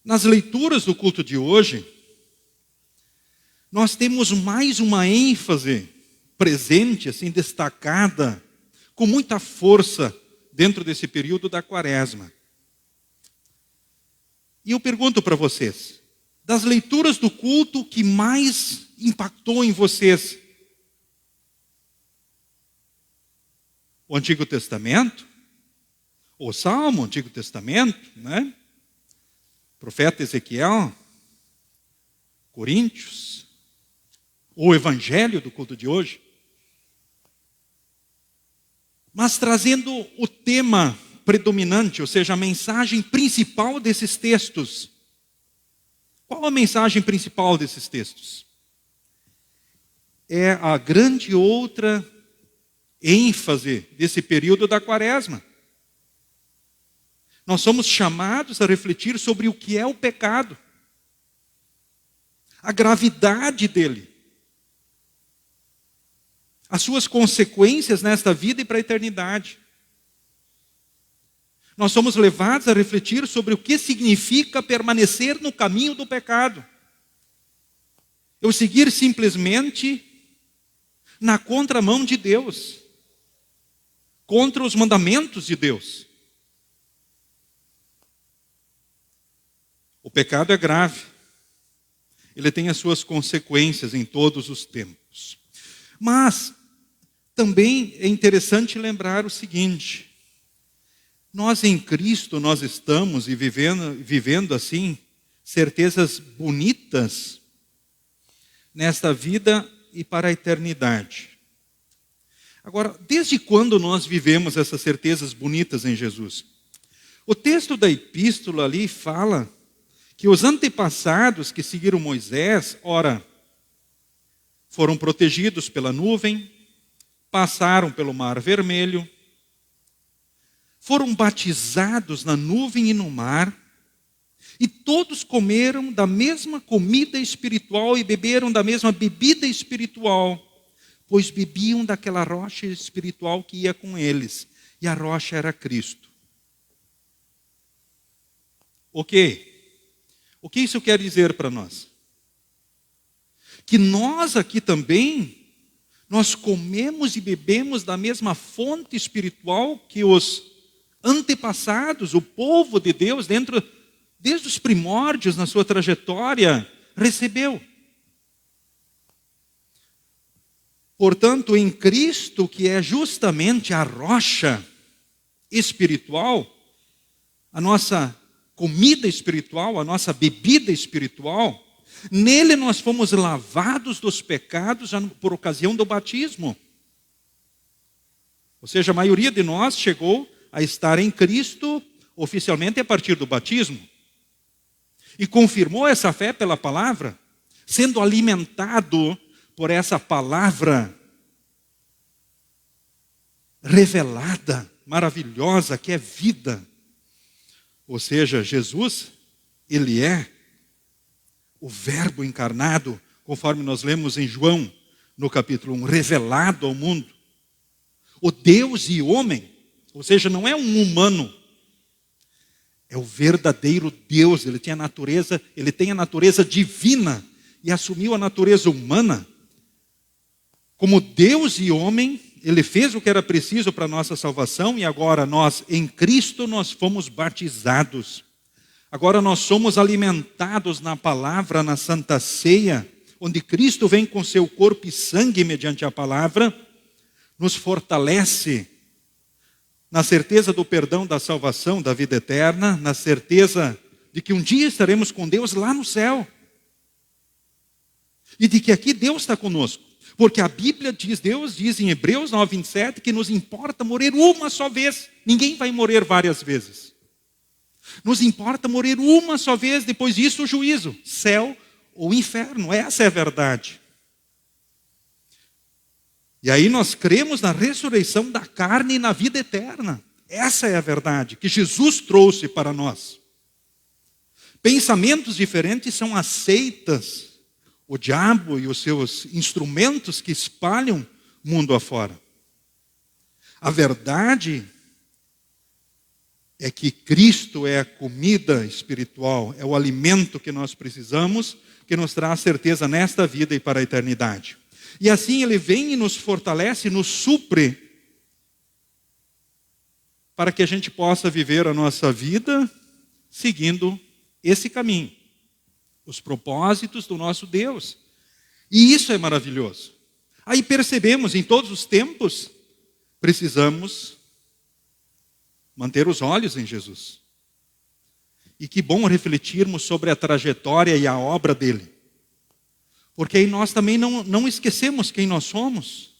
Nas leituras do culto de hoje, nós temos mais uma ênfase presente, assim, destacada, com muita força dentro desse período da Quaresma. E eu pergunto para vocês, das leituras do culto, o que mais impactou em vocês? O Antigo Testamento? O Salmo, o Antigo Testamento, né? Profeta Ezequiel, Coríntios, o Evangelho do culto de hoje? Mas trazendo o tema predominante, ou seja, a mensagem principal desses textos. Qual a mensagem principal desses textos? É a grande outra ênfase desse período da Quaresma. Nós somos chamados a refletir sobre o que é o pecado, a gravidade dele, as suas consequências nesta vida e para a eternidade. Nós somos levados a refletir sobre o que significa permanecer no caminho do pecado. Eu seguir simplesmente na contramão de Deus, contra os mandamentos de Deus. O pecado é grave. Ele tem as suas consequências em todos os tempos. Mas também é interessante lembrar o seguinte: nós em Cristo, nós estamos e vivendo assim, certezas bonitas nesta vida e para a eternidade. Agora, desde quando nós vivemos essas certezas bonitas em Jesus? O texto da epístola ali fala que os antepassados que seguiram Moisés, ora, foram protegidos pela nuvem, passaram pelo Mar Vermelho, foram batizados na nuvem e no mar, e todos comeram da mesma comida espiritual e beberam da mesma bebida espiritual, pois bebiam daquela rocha espiritual que ia com eles, e a rocha era Cristo. Ok? O que isso quer dizer para nós? Que nós aqui também, nós comemos e bebemos da mesma fonte espiritual que os antepassados, o povo de Deus, desde os primórdios na sua trajetória, recebeu. Portanto, em Cristo, que é justamente a rocha espiritual, a nossa comida espiritual, a nossa bebida espiritual, nele nós fomos lavados dos pecados já por ocasião do batismo. Ou seja, a maioria de nós chegou a estar em Cristo oficialmente a partir do batismo. E confirmou essa fé pela palavra, sendo alimentado por essa palavra revelada, maravilhosa, que é vida. Ou seja, Jesus, ele é o Verbo encarnado, conforme nós lemos em João, no capítulo 1, revelado ao mundo. O Deus e homem, ou seja, não é um humano, é o verdadeiro Deus. Ele tem a natureza divina e assumiu a natureza humana. Como Deus e homem, ele fez o que era preciso para a nossa salvação, e agora nós, em Cristo, nós fomos batizados. Agora nós somos alimentados na palavra, na Santa Ceia, onde Cristo vem com seu corpo e sangue mediante a palavra, nos fortalece na certeza do perdão, da salvação, da vida eterna, na certeza de que um dia estaremos com Deus lá no céu. E de que aqui Deus está conosco. Porque a Bíblia diz, Deus diz em Hebreus 9:27, que nos importa morrer uma só vez. Ninguém vai morrer várias vezes. Nos importa morrer uma só vez, depois disso o juízo, céu ou inferno. Essa é a verdade. E aí nós cremos na ressurreição da carne e na vida eterna. Essa é a verdade que Jesus trouxe para nós. Pensamentos diferentes são as seitas, o diabo e os seus instrumentos que espalham mundo afora. A verdade é que Cristo é a comida espiritual, é o alimento que nós precisamos, que nos traz certeza nesta vida e para a eternidade. E assim Ele vem e nos fortalece, nos supre, para que a gente possa viver a nossa vida seguindo esse caminho, os propósitos do nosso Deus. E isso é maravilhoso. Aí percebemos, em todos os tempos, precisamos manter os olhos em Jesus. E que bom refletirmos sobre a trajetória e a obra dele. Porque aí nós também não esquecemos quem nós somos.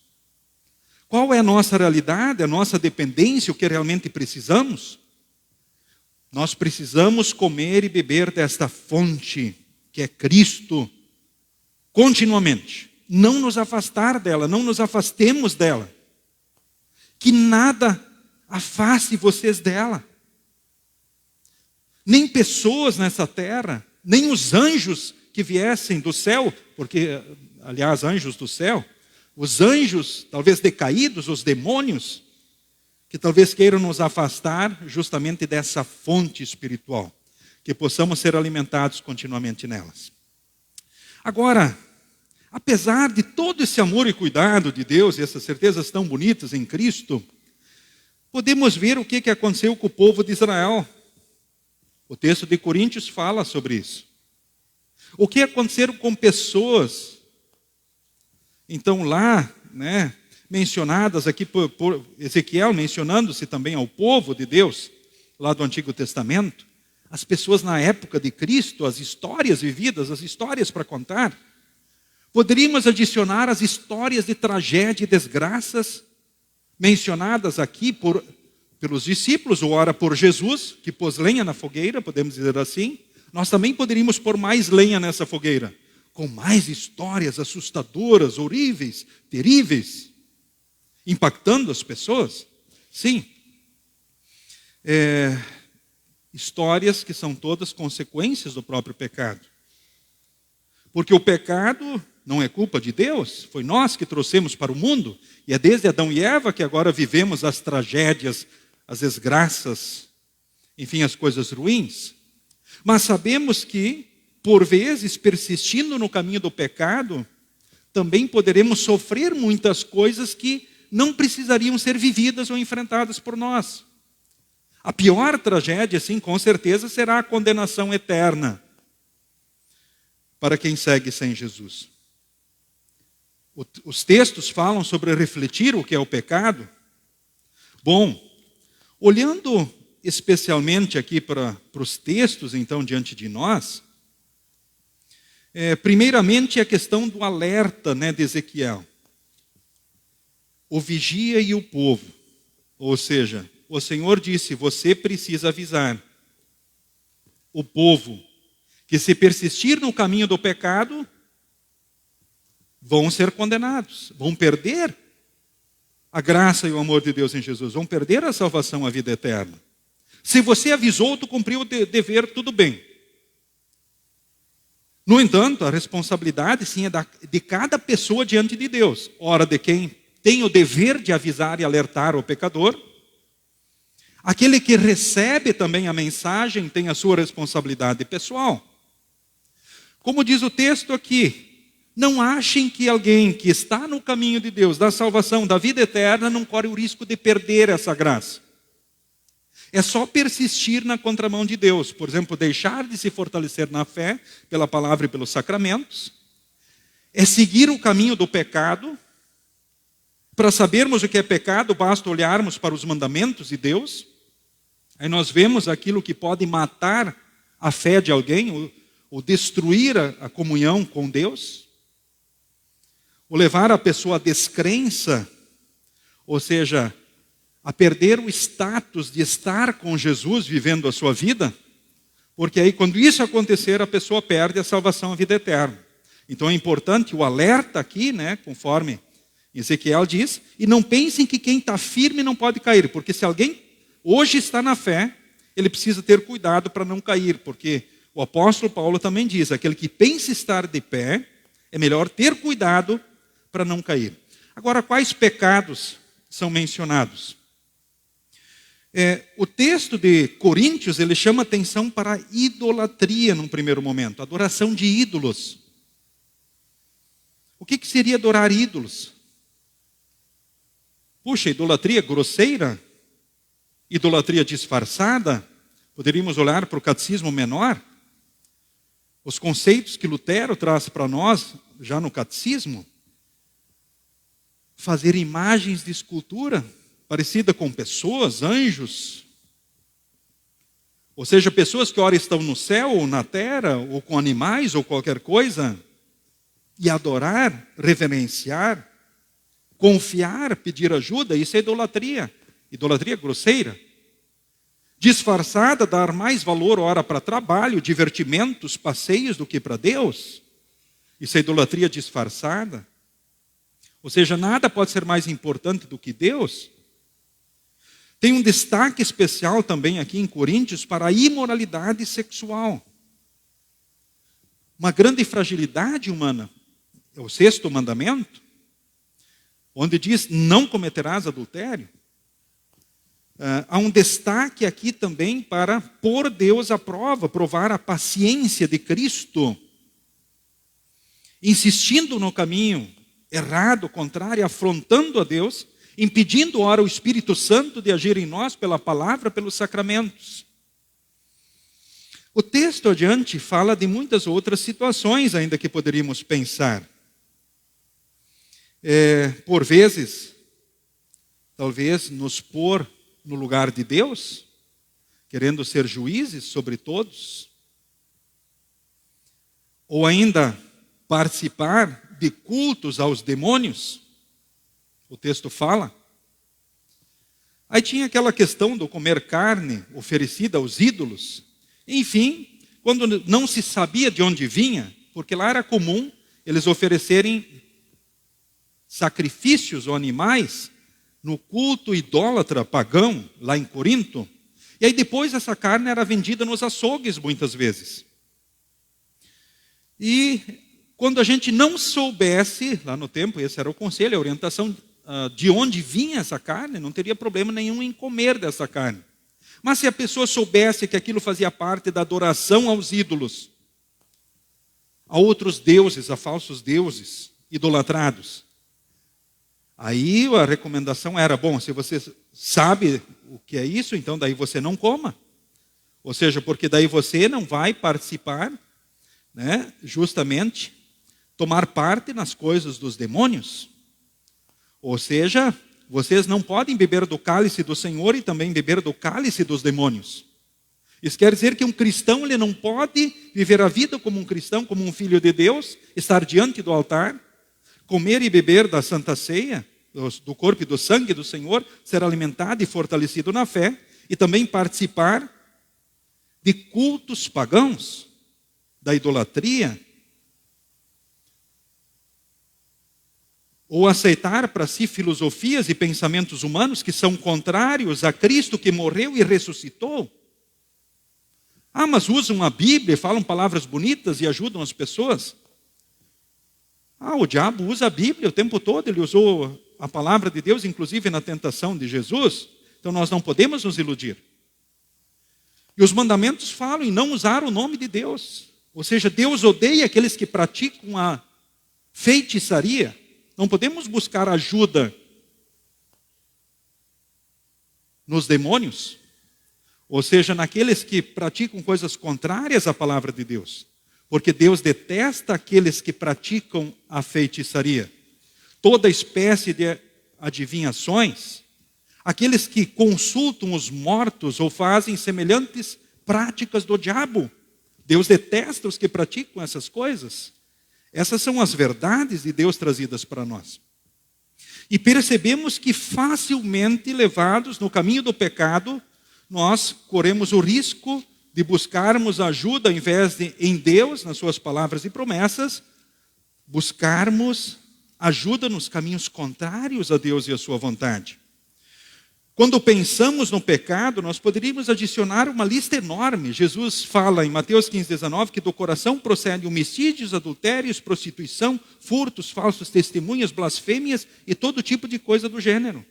Qual é a nossa realidade, a nossa dependência, o que realmente precisamos? Nós precisamos comer e beber desta fonte, que é Cristo, continuamente. Não nos afastar dela, não nos afastemos dela. Que nada afaste vocês dela. Nem pessoas nessa terra, nem os anjos que viessem do céu, porque, aliás, anjos do céu, os anjos, talvez decaídos, os demônios, que talvez queiram nos afastar justamente dessa fonte espiritual, que possamos ser alimentados continuamente nelas. Agora, apesar de todo esse amor e cuidado de Deus e essas certezas tão bonitas em Cristo, podemos ver o que aconteceu com o povo de Israel. O texto de Coríntios fala sobre isso. O que aconteceu com pessoas, então lá, mencionadas aqui por Ezequiel, mencionando-se também ao povo de Deus, lá do Antigo Testamento, as pessoas na época de Cristo, as histórias vividas, as histórias para contar. Poderíamos adicionar as histórias de tragédia e desgraças mencionadas aqui pelos discípulos, ou ora por Jesus, que pôs lenha na fogueira, podemos dizer assim. Nós também poderíamos pôr mais lenha nessa fogueira, com mais histórias assustadoras, horríveis, terríveis, impactando as pessoas. Sim. Histórias que são todas consequências do próprio pecado. Porque o pecado não é culpa de Deus, foi nós que trouxemos para o mundo, e é desde Adão e Eva que agora vivemos as tragédias, as desgraças, enfim, as coisas ruins. Mas sabemos que, por vezes, persistindo no caminho do pecado, também poderemos sofrer muitas coisas que não precisariam ser vividas ou enfrentadas por nós. A pior tragédia, sim, com certeza, será a condenação eterna para quem segue sem Jesus. Os textos falam sobre refletir o que é o pecado. Bom, olhando especialmente aqui para os textos, então, diante de nós, primeiramente a questão do alerta de Ezequiel. O vigia e o povo. Ou seja, o Senhor disse, você precisa avisar o povo que se persistir no caminho do pecado, vão ser condenados, vão perder a graça e o amor de Deus em Jesus, vão perder a salvação, a vida eterna. Se você avisou, tu cumpriu o dever, tudo bem. No entanto, a responsabilidade sim é de cada pessoa diante de Deus. Ora, de quem tem o dever de avisar e alertar o pecador. Aquele que recebe também a mensagem tem a sua responsabilidade pessoal. Como diz o texto aqui, não achem que alguém que está no caminho de Deus, da salvação, da vida eterna, não corre o risco de perder essa graça. É só persistir na contramão de Deus. Por exemplo, deixar de se fortalecer na fé, pela palavra e pelos sacramentos. É seguir o caminho do pecado. Para sabermos o que é pecado, basta olharmos para os mandamentos de Deus. Aí nós vemos aquilo que pode matar a fé de alguém, ou destruir a comunhão com Deus, ou levar a pessoa à descrença, ou seja, a perder o status de estar com Jesus vivendo a sua vida, porque aí quando isso acontecer, a pessoa perde a salvação, a vida eterna. Então é importante o alerta aqui, né, conforme Ezequiel diz, e não pensem que quem está firme não pode cair, porque se alguém hoje está na fé, ele precisa ter cuidado para não cair, porque o apóstolo Paulo também diz, aquele que pensa estar de pé, é melhor ter cuidado para não cair. Agora, quais pecados são mencionados? O texto de Coríntios, ele chama atenção para a idolatria num primeiro momento, adoração de ídolos. O que seria adorar ídolos? Puxa, idolatria grosseira? Idolatria disfarçada? Poderíamos olhar para o catecismo menor? Os conceitos que Lutero traz para nós, já no catecismo. Fazer imagens de escultura, parecida com pessoas, anjos. Ou seja, pessoas que ora estão no céu, ou na terra, ou com animais, ou qualquer coisa. E adorar, reverenciar, confiar, pedir ajuda, isso é idolatria. Idolatria grosseira. Disfarçada, dar mais valor, ora, para trabalho, divertimentos, passeios do que para Deus. Isso é idolatria disfarçada. Ou seja, nada pode ser mais importante do que Deus. Tem um destaque especial também aqui em Coríntios para a imoralidade sexual. Uma grande fragilidade humana. É o 6º mandamento, onde diz, não cometerás adultério. Há um destaque aqui também para pôr Deus à prova, provar a paciência de Cristo, insistindo no caminho errado, contrário, afrontando a Deus, impedindo, ora, o Espírito Santo de agir em nós pela palavra, pelos sacramentos. O texto adiante fala de muitas outras situações ainda que poderíamos pensar. Por vezes, talvez nos pôr no lugar de Deus, querendo ser juízes sobre todos, ou ainda participar de cultos aos demônios, o texto fala. Aí tinha aquela questão do comer carne oferecida aos ídolos, enfim, quando não se sabia de onde vinha, porque lá era comum eles oferecerem sacrifícios ou animais no culto idólatra pagão, lá em Corinto. E aí depois essa carne era vendida nos açougues muitas vezes. E quando a gente não soubesse, lá no tempo, esse era o conselho, a orientação de onde vinha essa carne, não teria problema nenhum em comer dessa carne. Mas se a pessoa soubesse que aquilo fazia parte da adoração aos ídolos, a outros deuses, a falsos deuses idolatrados, aí a recomendação era, bom, se você sabe o que é isso, então daí você não coma. Ou seja, porque daí você não vai participar, né, justamente, tomar parte nas coisas dos demônios. Ou seja, vocês não podem beber do cálice do Senhor e também beber do cálice dos demônios. Isso quer dizer que um cristão ele não pode viver a vida como um cristão, como um filho de Deus, estar diante do altar, comer e beber da Santa Ceia, do corpo e do sangue do Senhor, ser alimentado e fortalecido na fé, e também participar de cultos pagãos, da idolatria, ou aceitar para si filosofias e pensamentos humanos que são contrários a Cristo que morreu e ressuscitou. Mas usam a Bíblia, falam palavras bonitas e ajudam as pessoas. O diabo usa a Bíblia o tempo todo, ele usou a palavra de Deus, inclusive na tentação de Jesus, então nós não podemos nos iludir. E os mandamentos falam em não usar o nome de Deus, ou seja, Deus odeia aqueles que praticam a feitiçaria. Não podemos buscar ajuda nos demônios, ou seja, naqueles que praticam coisas contrárias à palavra de Deus, porque Deus detesta aqueles que praticam a feitiçaria. Toda espécie de adivinhações, aqueles que consultam os mortos ou fazem semelhantes práticas do diabo. Deus detesta os que praticam essas coisas. Essas são as verdades de Deus trazidas para nós. E percebemos que facilmente levados no caminho do pecado, nós corremos o risco de buscarmos ajuda ao invés de em Deus, nas suas palavras e promessas, buscarmos ajuda nos caminhos contrários a Deus e a sua vontade. Quando pensamos no pecado, nós poderíamos adicionar uma lista enorme. Jesus fala em Mateus 15:19 que do coração procedem homicídios, adultérios, prostituição, furtos, falsos testemunhas, blasfêmias e todo tipo de coisa do gênero.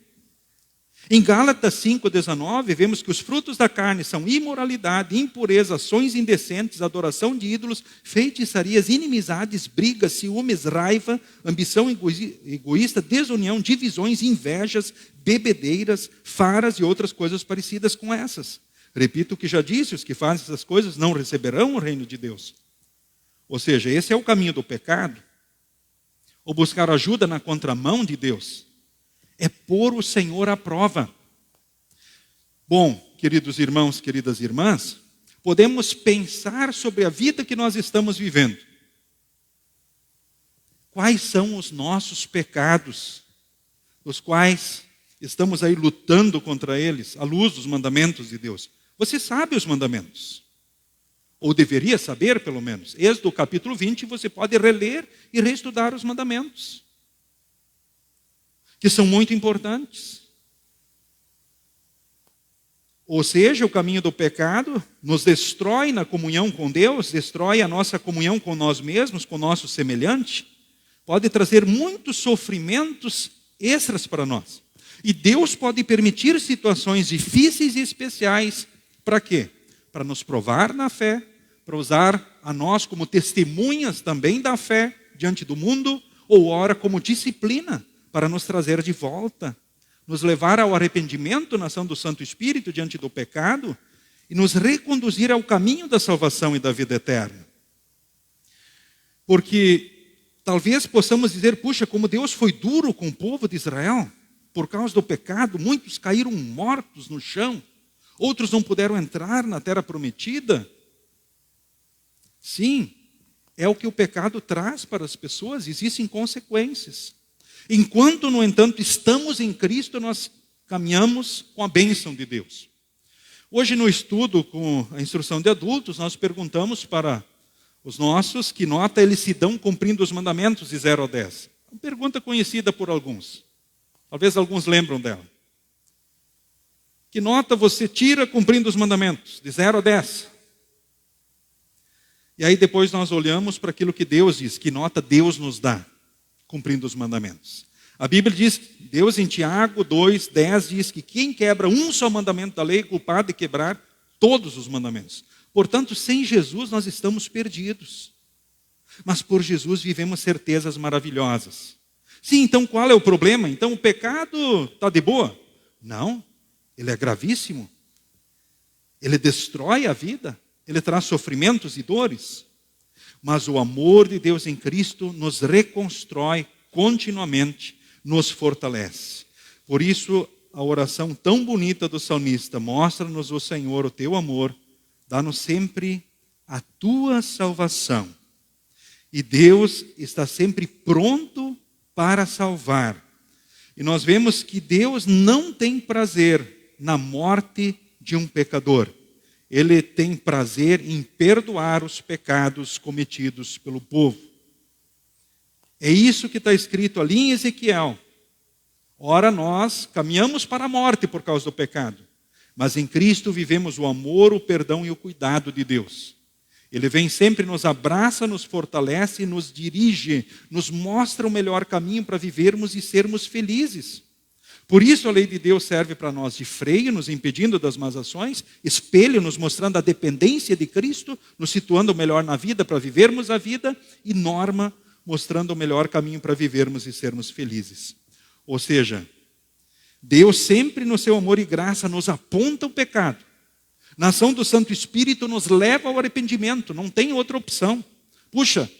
Em Gálatas 5:19, vemos que os frutos da carne são imoralidade, impureza, ações indecentes, adoração de ídolos, feitiçarias, inimizades, brigas, ciúmes, raiva, ambição egoísta, desunião, divisões, invejas, bebedeiras, faras e outras coisas parecidas com essas. Repito o que já disse, os que fazem essas coisas não receberão o reino de Deus. Ou seja, esse é o caminho do pecado. Ou buscar ajuda na contramão de Deus. É pôr o Senhor à prova. Bom, queridos irmãos, queridas irmãs, podemos pensar sobre a vida que nós estamos vivendo. Quais são os nossos pecados, os quais estamos aí lutando contra eles, à luz dos mandamentos de Deus? Você sabe os mandamentos. Ou deveria saber, pelo menos. Êxodo capítulo 20, você pode reler e reestudar os mandamentos, que são muito importantes. Ou seja, o caminho do pecado nos destrói na comunhão com Deus, destrói a nossa comunhão com nós mesmos, com o nosso semelhante, pode trazer muitos sofrimentos extras para nós. E Deus pode permitir situações difíceis e especiais, para quê? Para nos provar na fé, para usar a nós como testemunhas também da fé diante do mundo, ou ora como disciplina, para nos trazer de volta, nos levar ao arrependimento na ação do Santo Espírito diante do pecado e nos reconduzir ao caminho da salvação e da vida eterna. Porque talvez possamos dizer, puxa, como Deus foi duro com o povo de Israel, por causa do pecado, muitos caíram mortos no chão, outros não puderam entrar na terra prometida. Sim, é o que o pecado traz para as pessoas, existem consequências. Enquanto, no entanto, estamos em Cristo, nós caminhamos com a bênção de Deus. Hoje, no estudo com a instrução de adultos, nós perguntamos para os nossos que nota eles se dão cumprindo os mandamentos de 0 a 10. Uma pergunta conhecida por alguns. Talvez alguns lembram dela. Que nota você tira cumprindo os mandamentos, de 0 a 10? E aí depois nós olhamos para aquilo que Deus diz, que nota Deus nos dá, cumprindo os mandamentos. A Bíblia diz, Deus em Tiago 2:10 diz que quem quebra um só mandamento da lei é culpado de quebrar todos os mandamentos. Portanto, sem Jesus nós estamos perdidos. Mas por Jesus vivemos certezas maravilhosas. Sim, então qual é o problema? Então o pecado está de boa? Não, ele é gravíssimo. Ele destrói a vida, ele traz sofrimentos e dores. Mas o amor de Deus em Cristo nos reconstrói continuamente, nos fortalece. Por isso, a oração tão bonita do salmista, mostra-nos, ó Senhor, o teu amor, dá-nos sempre a tua salvação. E Deus está sempre pronto para salvar. E nós vemos que Deus não tem prazer na morte de um pecador. Ele tem prazer em perdoar os pecados cometidos pelo povo. É isso que está escrito ali em Ezequiel. Ora, nós caminhamos para a morte por causa do pecado, mas em Cristo vivemos o amor, o perdão e o cuidado de Deus. Ele vem sempre, nos abraça, nos fortalece, nos dirige, nos mostra o melhor caminho para vivermos e sermos felizes. Por isso a lei de Deus serve para nós de freio, nos impedindo das más ações, espelho, nos mostrando a dependência de Cristo, nos situando melhor na vida para vivermos a vida, e norma, mostrando o melhor caminho para vivermos e sermos felizes. Ou seja, Deus sempre no seu amor e graça nos aponta o pecado. Na ação do Santo Espírito nos leva ao arrependimento, não tem outra opção. Puxa,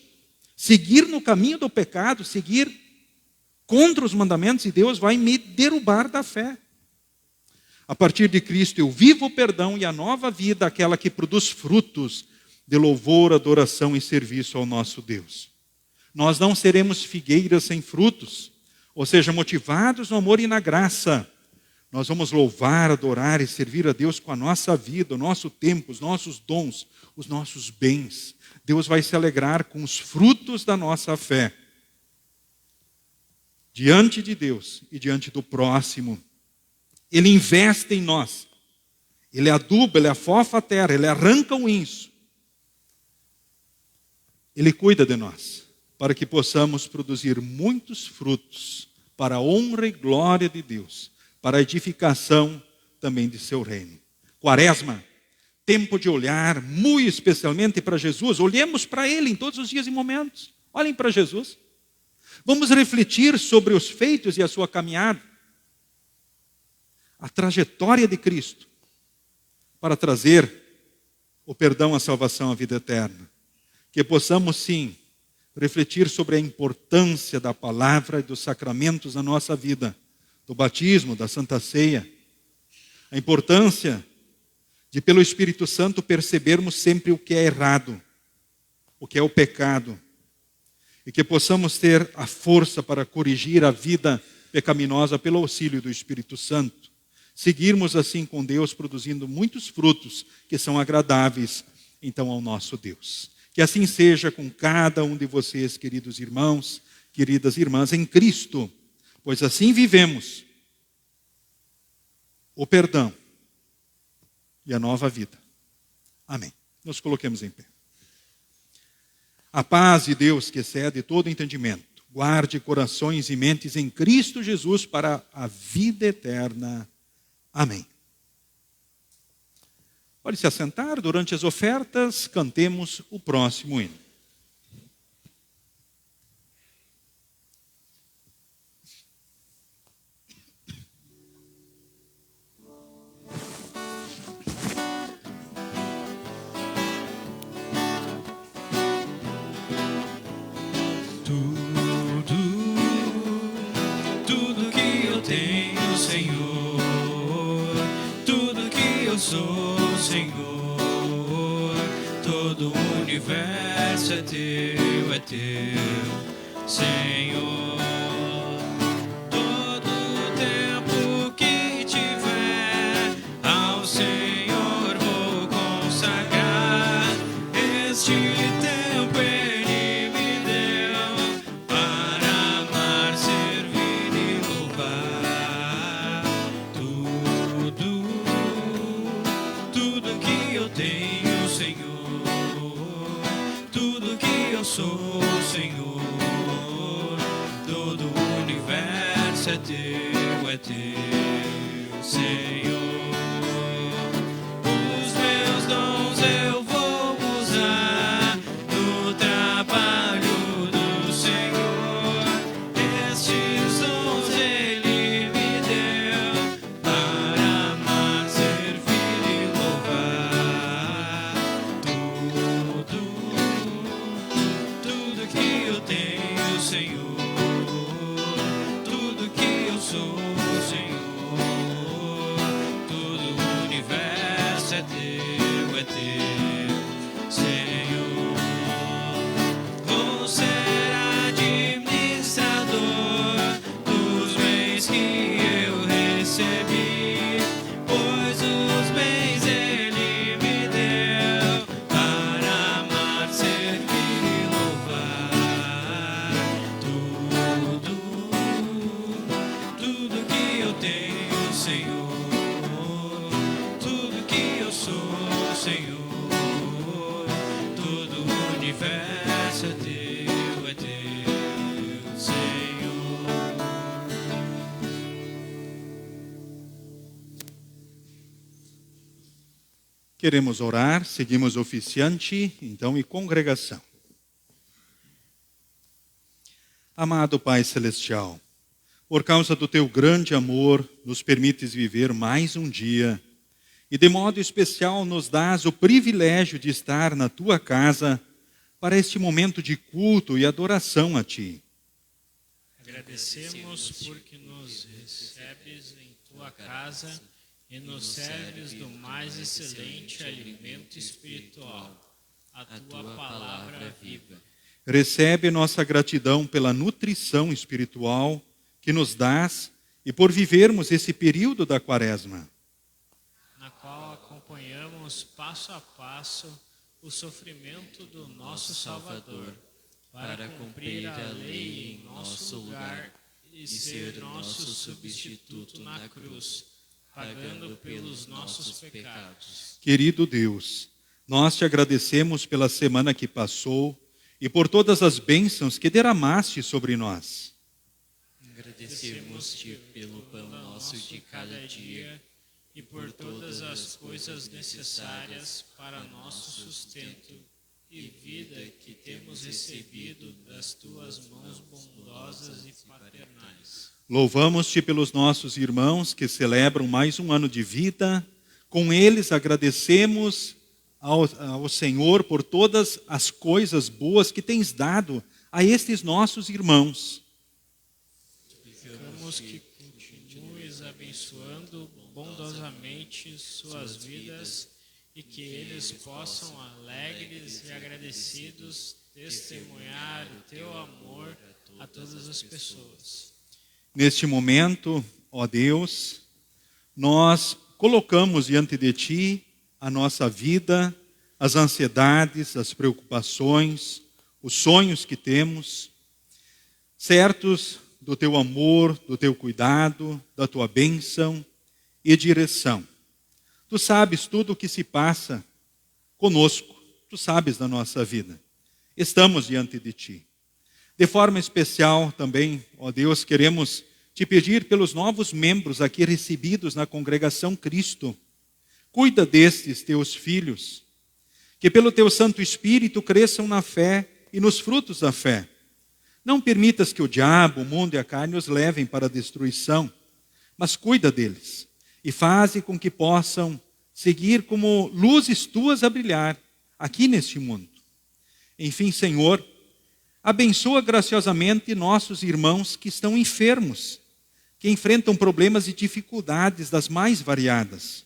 seguir no caminho do pecado, seguir contra os mandamentos, e Deus vai me derrubar da fé. A partir de Cristo eu vivo o perdão e a nova vida, aquela que produz frutos de louvor, adoração e serviço ao nosso Deus. Nós não seremos figueiras sem frutos, ou seja, motivados no amor e na graça. Nós vamos louvar, adorar e servir a Deus com a nossa vida, o nosso tempo, os nossos dons, os nossos bens. Deus vai se alegrar com os frutos da nossa fé. Diante de Deus e diante do próximo, Ele investe em nós. Ele aduba, Ele afofa a terra, Ele arranca o inso. Ele cuida de nós, para que possamos produzir muitos frutos para a honra e glória de Deus, para a edificação também de seu reino. Quaresma, tempo de olhar muito especialmente para Jesus. Olhemos para Ele em todos os dias e momentos. Olhem para Jesus. Vamos refletir sobre os feitos e a sua caminhada, a trajetória de Cristo, para trazer o perdão, a salvação, a vida eterna. Que possamos, sim, refletir sobre a importância da palavra e dos sacramentos na nossa vida, do batismo, da Santa Ceia, a importância de, pelo Espírito Santo, percebermos sempre o que é errado, o que é o pecado, e que possamos ter a força para corrigir a vida pecaminosa pelo auxílio do Espírito Santo. Seguirmos assim com Deus, produzindo muitos frutos que são agradáveis, então, ao nosso Deus. Que assim seja com cada um de vocês, queridos irmãos, queridas irmãs, em Cristo, pois assim vivemos o perdão e a nova vida. Amém. Nos coloquemos em pé. A paz de Deus, que excede todo entendimento, guarde corações e mentes em Cristo Jesus para a vida eterna. Amém. Pode se assentar. Durante as ofertas, cantemos o próximo hino. Tudo que eu tenho, Senhor, tudo que eu sou, Senhor, todo o universo é teu, Senhor. Todo o tempo que tiver, ao Senhor vou consagrar. Este tempo Ele me deu para amar, servir e louvar. Tudo que eu tenho, Senhor, tudo que eu sou, Senhor, todo o universo é teu, Senhor. Os meus dons eu vou usar no trabalho do Senhor. Estes dons Ele me deu para amar, servir e louvar. Tudo que eu tenho, Senhor, tudo que eu sou, Senhor, todo o universo é teu, Senhor. Vou ser administrador dos bens que eu recebi, pois os bens Ele me deu para amar, servir e louvar. Tudo que eu tenho, Senhor, tudo que eu sou, Senhor, todo o universo é teu, Senhor. Queremos orar, seguimos oficiante, então, e congregação. Amado Pai Celestial, por causa do Teu grande amor, nos permites viver mais um dia e de modo especial nos dás o privilégio de estar na Tua casa para este momento de culto e adoração a Ti. Agradecemos porque nos recebes em tua casa e nos serves do mais excelente alimento espiritual, a tua palavra viva. Recebe nossa gratidão pela nutrição espiritual que nos dás e por vivermos esse período da Quaresma, na qual acompanhamos passo a passo o sofrimento do nosso Salvador, para cumprir a lei em nosso lugar e ser nosso substituto na cruz, pagando pelos nossos pecados. Querido Deus, nós te agradecemos pela semana que passou e por todas as bênçãos que derramaste sobre nós. Agradecemos-te pelo pão nosso de cada dia e por todas as coisas necessárias para nosso sustento e vida que temos recebido das tuas mãos bondosas e paternais. Louvamos-te pelos nossos irmãos que celebram mais um ano de vida. Com eles agradecemos ao Senhor por todas as coisas boas que tens dado a estes nossos irmãos. Pedimos que continues abençoando bondosamente suas vidas e que eles possam, alegres e agradecidos, testemunhar o teu amor a todas as pessoas. Neste momento, ó Deus, nós colocamos diante de Ti a nossa vida, as ansiedades, as preocupações, os sonhos que temos, certos do Teu amor, do Teu cuidado, da Tua bênção e direção. Tu sabes tudo o que se passa conosco, tu sabes da nossa vida. Estamos diante de Ti. De forma especial também, ó Deus, queremos Te pedir pelos novos membros aqui recebidos na Congregação Cristo. Cuida destes Teus filhos, que pelo Teu Santo Espírito cresçam na fé e nos frutos da fé. Não permitas que o diabo, o mundo e a carne os levem para a destruição, mas cuida deles e faze com que possam seguir como luzes Tuas a brilhar aqui neste mundo. Enfim, Senhor, abençoa graciosamente nossos irmãos que estão enfermos, que enfrentam problemas e dificuldades das mais variadas.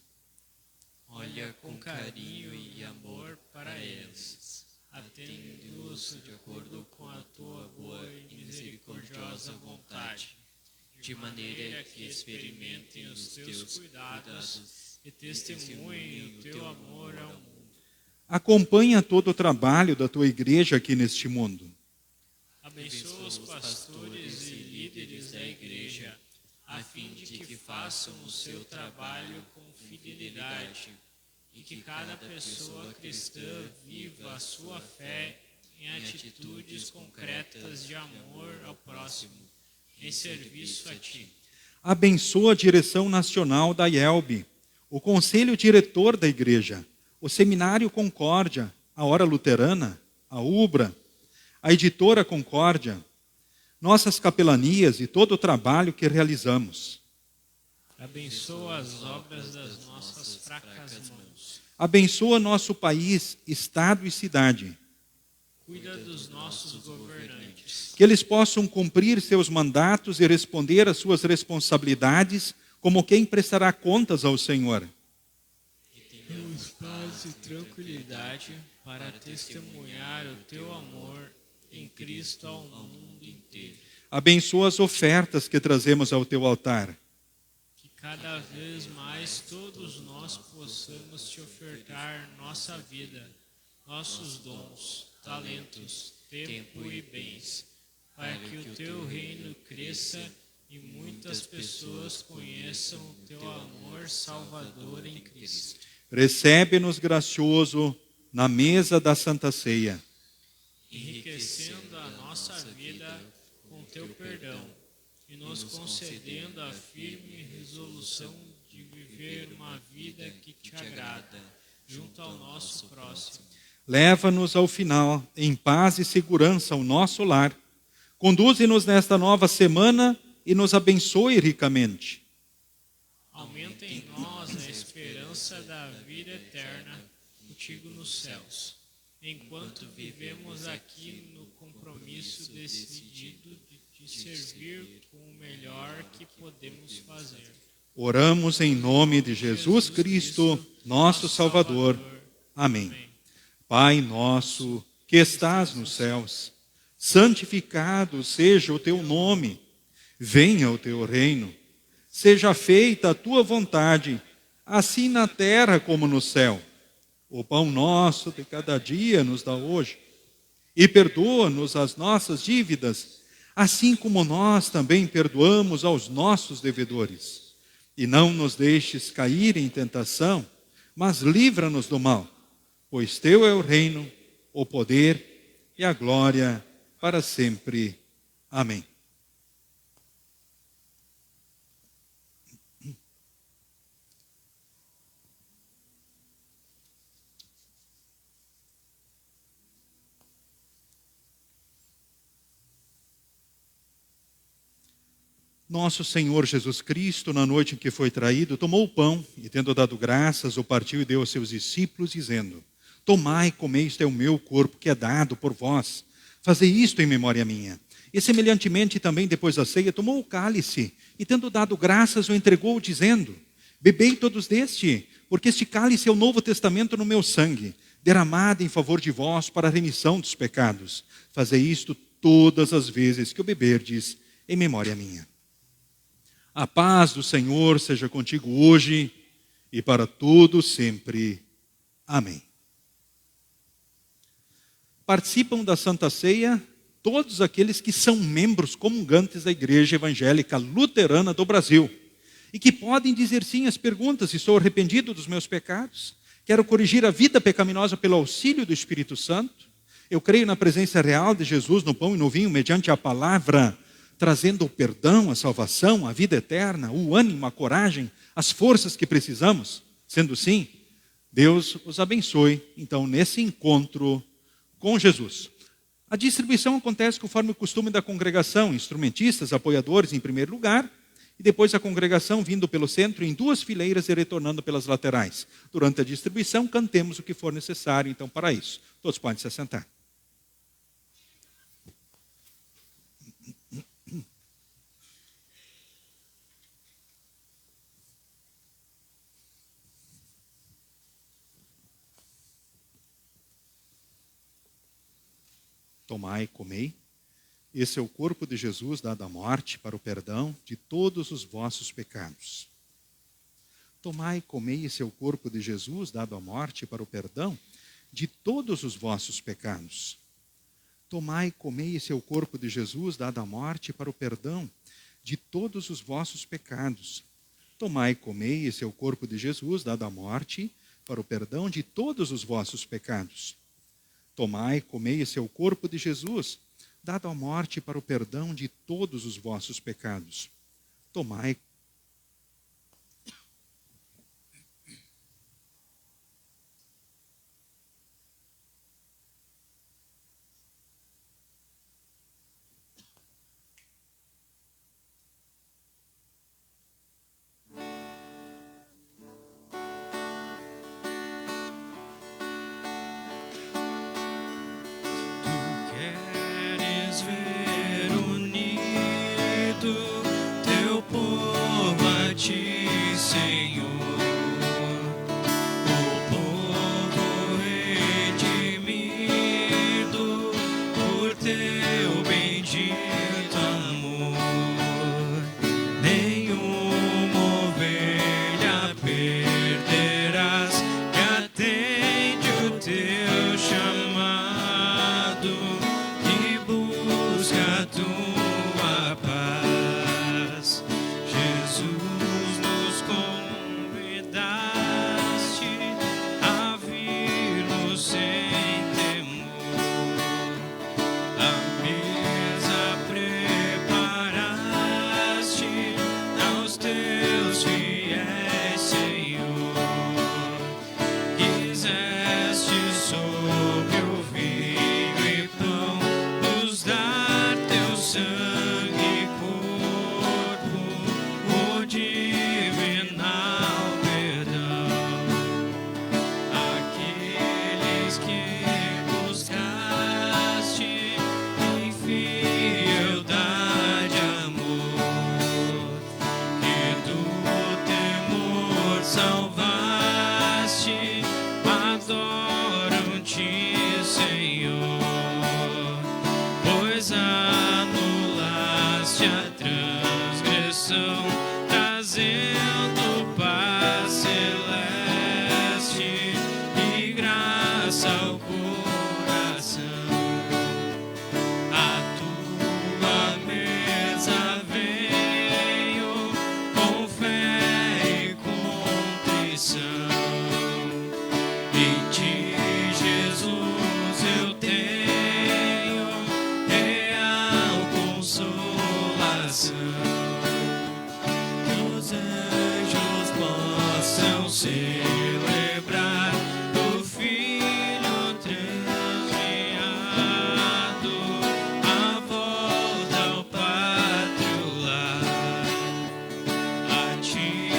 Olha com carinho e amor para eles, atende-os de acordo com a tua boa e misericordiosa vontade, de maneira que experimentem os teus cuidados e testemunhem o teu amor ao mundo. Acompanha todo o trabalho da Tua igreja aqui neste mundo. Abençoa os pastores e líderes da igreja, a fim de que façam o seu trabalho com fidelidade e que cada pessoa cristã viva a sua fé em atitudes concretas de amor ao próximo, em serviço a Ti. Abençoa a direção nacional da IELB, o conselho diretor da igreja, o Seminário Concórdia, a Hora Luterana, a UBRA, a Editora Concórdia, nossas capelanias e todo o trabalho que realizamos. Abençoa as obras das nossas fracas mãos. Abençoa nosso país, estado e cidade. Cuida dos nossos governantes. Que eles possam cumprir seus mandatos e responder às suas responsabilidades como quem prestará contas ao Senhor. Dê-nos paz e tranquilidade para testemunhar o teu amor em Cristo ao mundo inteiro. Abençoa as ofertas que trazemos ao teu altar. Que cada vez mais todos nós possamos te ofertar nossa vida, nossos dons, talentos, tempo e bens, para que o teu reino cresça e muitas pessoas conheçam o teu amor salvador em Cristo. Recebe-nos gracioso na mesa da Santa Ceia. Enriquecendo a nossa vida com teu perdão e nos concedendo a firme resolução de viver uma vida que te agrada, junto ao nosso próximo. Leva-nos ao final em paz e segurança ao nosso lar. Conduze-nos nesta nova semana e nos abençoe ricamente. Aumenta em nós a esperança da vida eterna contigo nos céus, enquanto vivemos aqui no compromisso decidido de de servir com o melhor que podemos fazer. Oramos em nome de Jesus Cristo, nosso Salvador. Amém. Pai nosso, que estás nos céus, santificado seja o teu nome. Venha o teu reino. Seja feita a tua vontade, assim na terra como no céu. O pão nosso de cada dia nos dá hoje. E perdoa-nos as nossas dívidas, assim como nós também perdoamos aos nossos devedores. E não nos deixes cair em tentação, mas livra-nos do mal. Pois teu é o reino, o poder e a glória para sempre. Amém. Nosso Senhor Jesus Cristo, na noite em que foi traído, tomou o pão e, tendo dado graças, o partiu e deu aos seus discípulos, dizendo: Tomai e comei, isto é o meu corpo, que é dado por vós. Fazei isto em memória minha. E semelhantemente também, depois da ceia, tomou o cálice e, tendo dado graças, o entregou, dizendo: Bebei todos deste, porque este cálice é o novo testamento no meu sangue, derramado em favor de vós para a remissão dos pecados. Fazei isto todas as vezes que o beberdes, em memória minha. A paz do Senhor seja contigo hoje e para todo sempre. Amém. Participam da Santa Ceia todos aqueles que são membros comungantes da Igreja Evangélica Luterana do Brasil e que podem dizer sim às perguntas: estou arrependido dos meus pecados? Quero corrigir a vida pecaminosa pelo auxílio do Espírito Santo? Eu creio na presença real de Jesus no pão e no vinho mediante a palavra, trazendo o perdão, a salvação, a vida eterna, o ânimo, a coragem, as forças que precisamos. Sendo assim, Deus os abençoe, então, nesse encontro com Jesus. A distribuição acontece conforme o costume da congregação: instrumentistas, apoiadores em primeiro lugar, e depois a congregação vindo pelo centro em duas fileiras e retornando pelas laterais. Durante a distribuição, cantemos o que for necessário, então, para isso. Todos podem se assentar. Tomai e comei, esse é o corpo de Jesus dado à morte para o perdão de todos os vossos pecados. Tomai e comei, esse é o corpo de Jesus dado à morte para o perdão de todos os vossos pecados. Tomai e comei, esse é o corpo de Jesus dado à morte para o perdão de todos os vossos pecados. Tomai e comei, esse é o corpo de Jesus dado à morte para o perdão de todos os vossos pecados. Tomai, comei, esse é o corpo de Jesus, dado à morte para o perdão de todos os vossos pecados. Tomai. Queres ver unido teu povo salvaste, adoram-te, Senhor, pois anulaste a transgressão, trazendo paz celeste e graça ao coração. A tua mesa venho com fé e contrição. Em ti, Jesus, eu tenho real consolação. Que os anjos possam celebrar o Filho transviado, a volta ao pátrio lar. A ti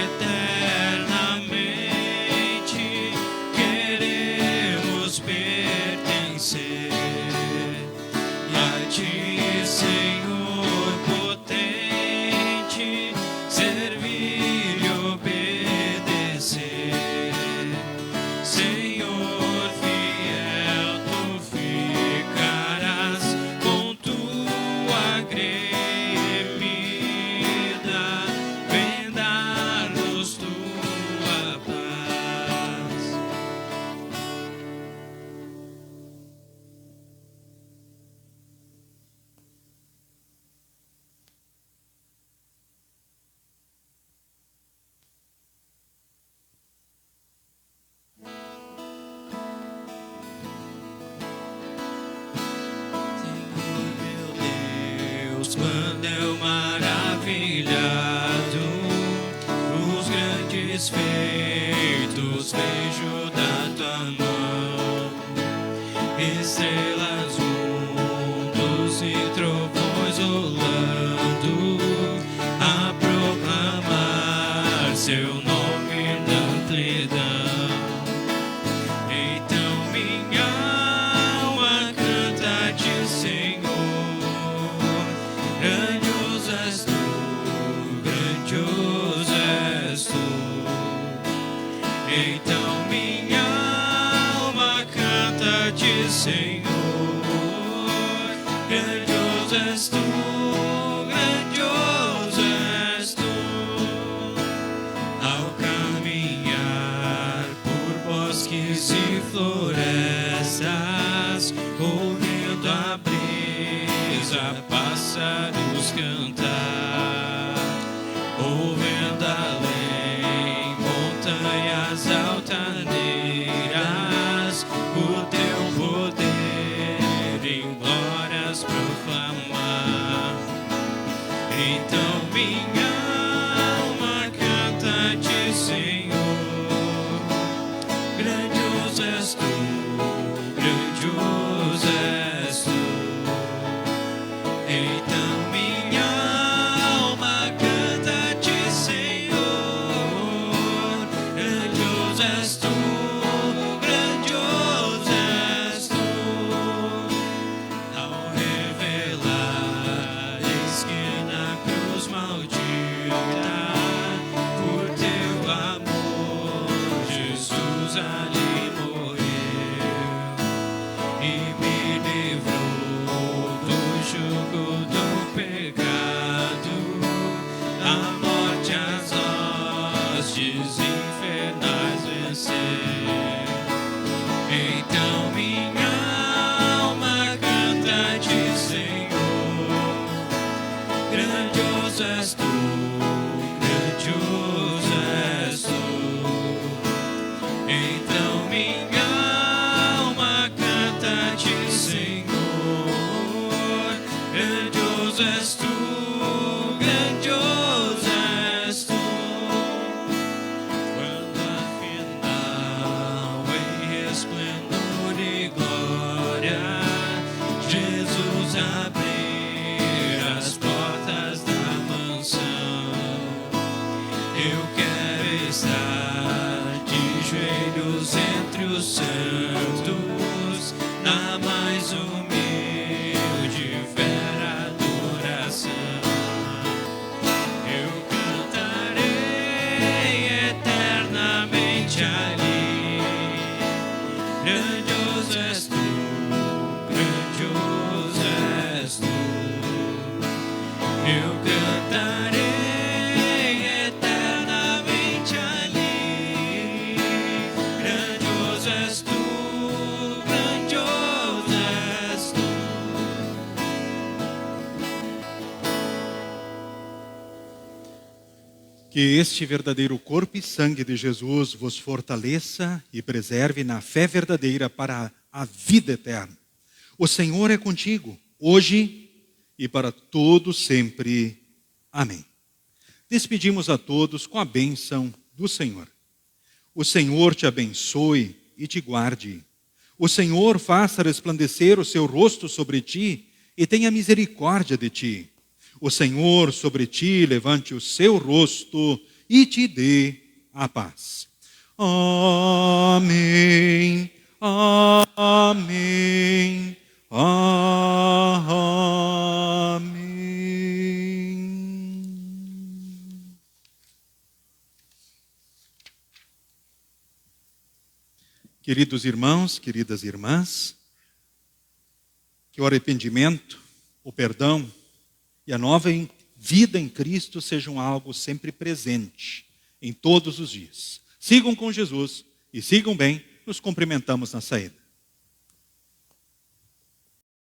eternamente queremos pertencer. E a ti, Senhor potente, servir e obedecer. Senhor fiel, tu ficarás com tua gremida, vem dar-nos tua paz. Senhor meu Deus, quando eu maravilhado os grandes feitos vejo da tua mão, estrelas, mundos e trovões rolando a proclamar seu nome na amplidão. Então minha alma canta-te, Senhor, grandioso és tu, grandioso és tu. Então minha alma canta-te, Senhor, grandioso és tu, grandioso és tu. Ao caminhar por bosques e florestas, ouvindo a brisa, pássaros cantar, ouvendo além montanhas altaneiras, o teu poder em glórias proclamar. Então minha alma canta-te, Senhor, grandioso és tu, grandioso és tu. Então minha alma canta-te, Senhor, grandioso és tu, grandioso és tu. Ao revelares que na cruz maldita, por teu amor, Jesus ali morreu e me livrou do jugo do pecado, a morte, as hostes infernais vencer. Então minha alma canta-te, Senhor, grandioso és tu, grandioso és tu. Então minha alma canta-te, Senhor, grandioso és tu, grandioso és tu. Quando afinal em resplendor e glória Jesus abrir as portas da mansão, eu quero estar de joelhos entre os santos, na mais humilde e vera adoração. Eu cantarei eternamente Que este verdadeiro corpo e sangue de Jesus vos fortaleça e preserve na fé verdadeira para a vida eterna. O Senhor é contigo, hoje e para todo sempre. Amém. Despedimos a todos com a bênção do Senhor. O Senhor te abençoe e te guarde. O Senhor faça resplandecer o seu rosto sobre ti e tenha misericórdia de ti. O Senhor sobre ti levante o seu rosto e te dê a paz. Amém. Amém. Amém. Queridos irmãos, queridas irmãs, que o arrependimento, o perdão e a nova vida em Cristo sejam algo sempre presente em todos os dias. Sigam com Jesus e sigam bem. Nos cumprimentamos na saída.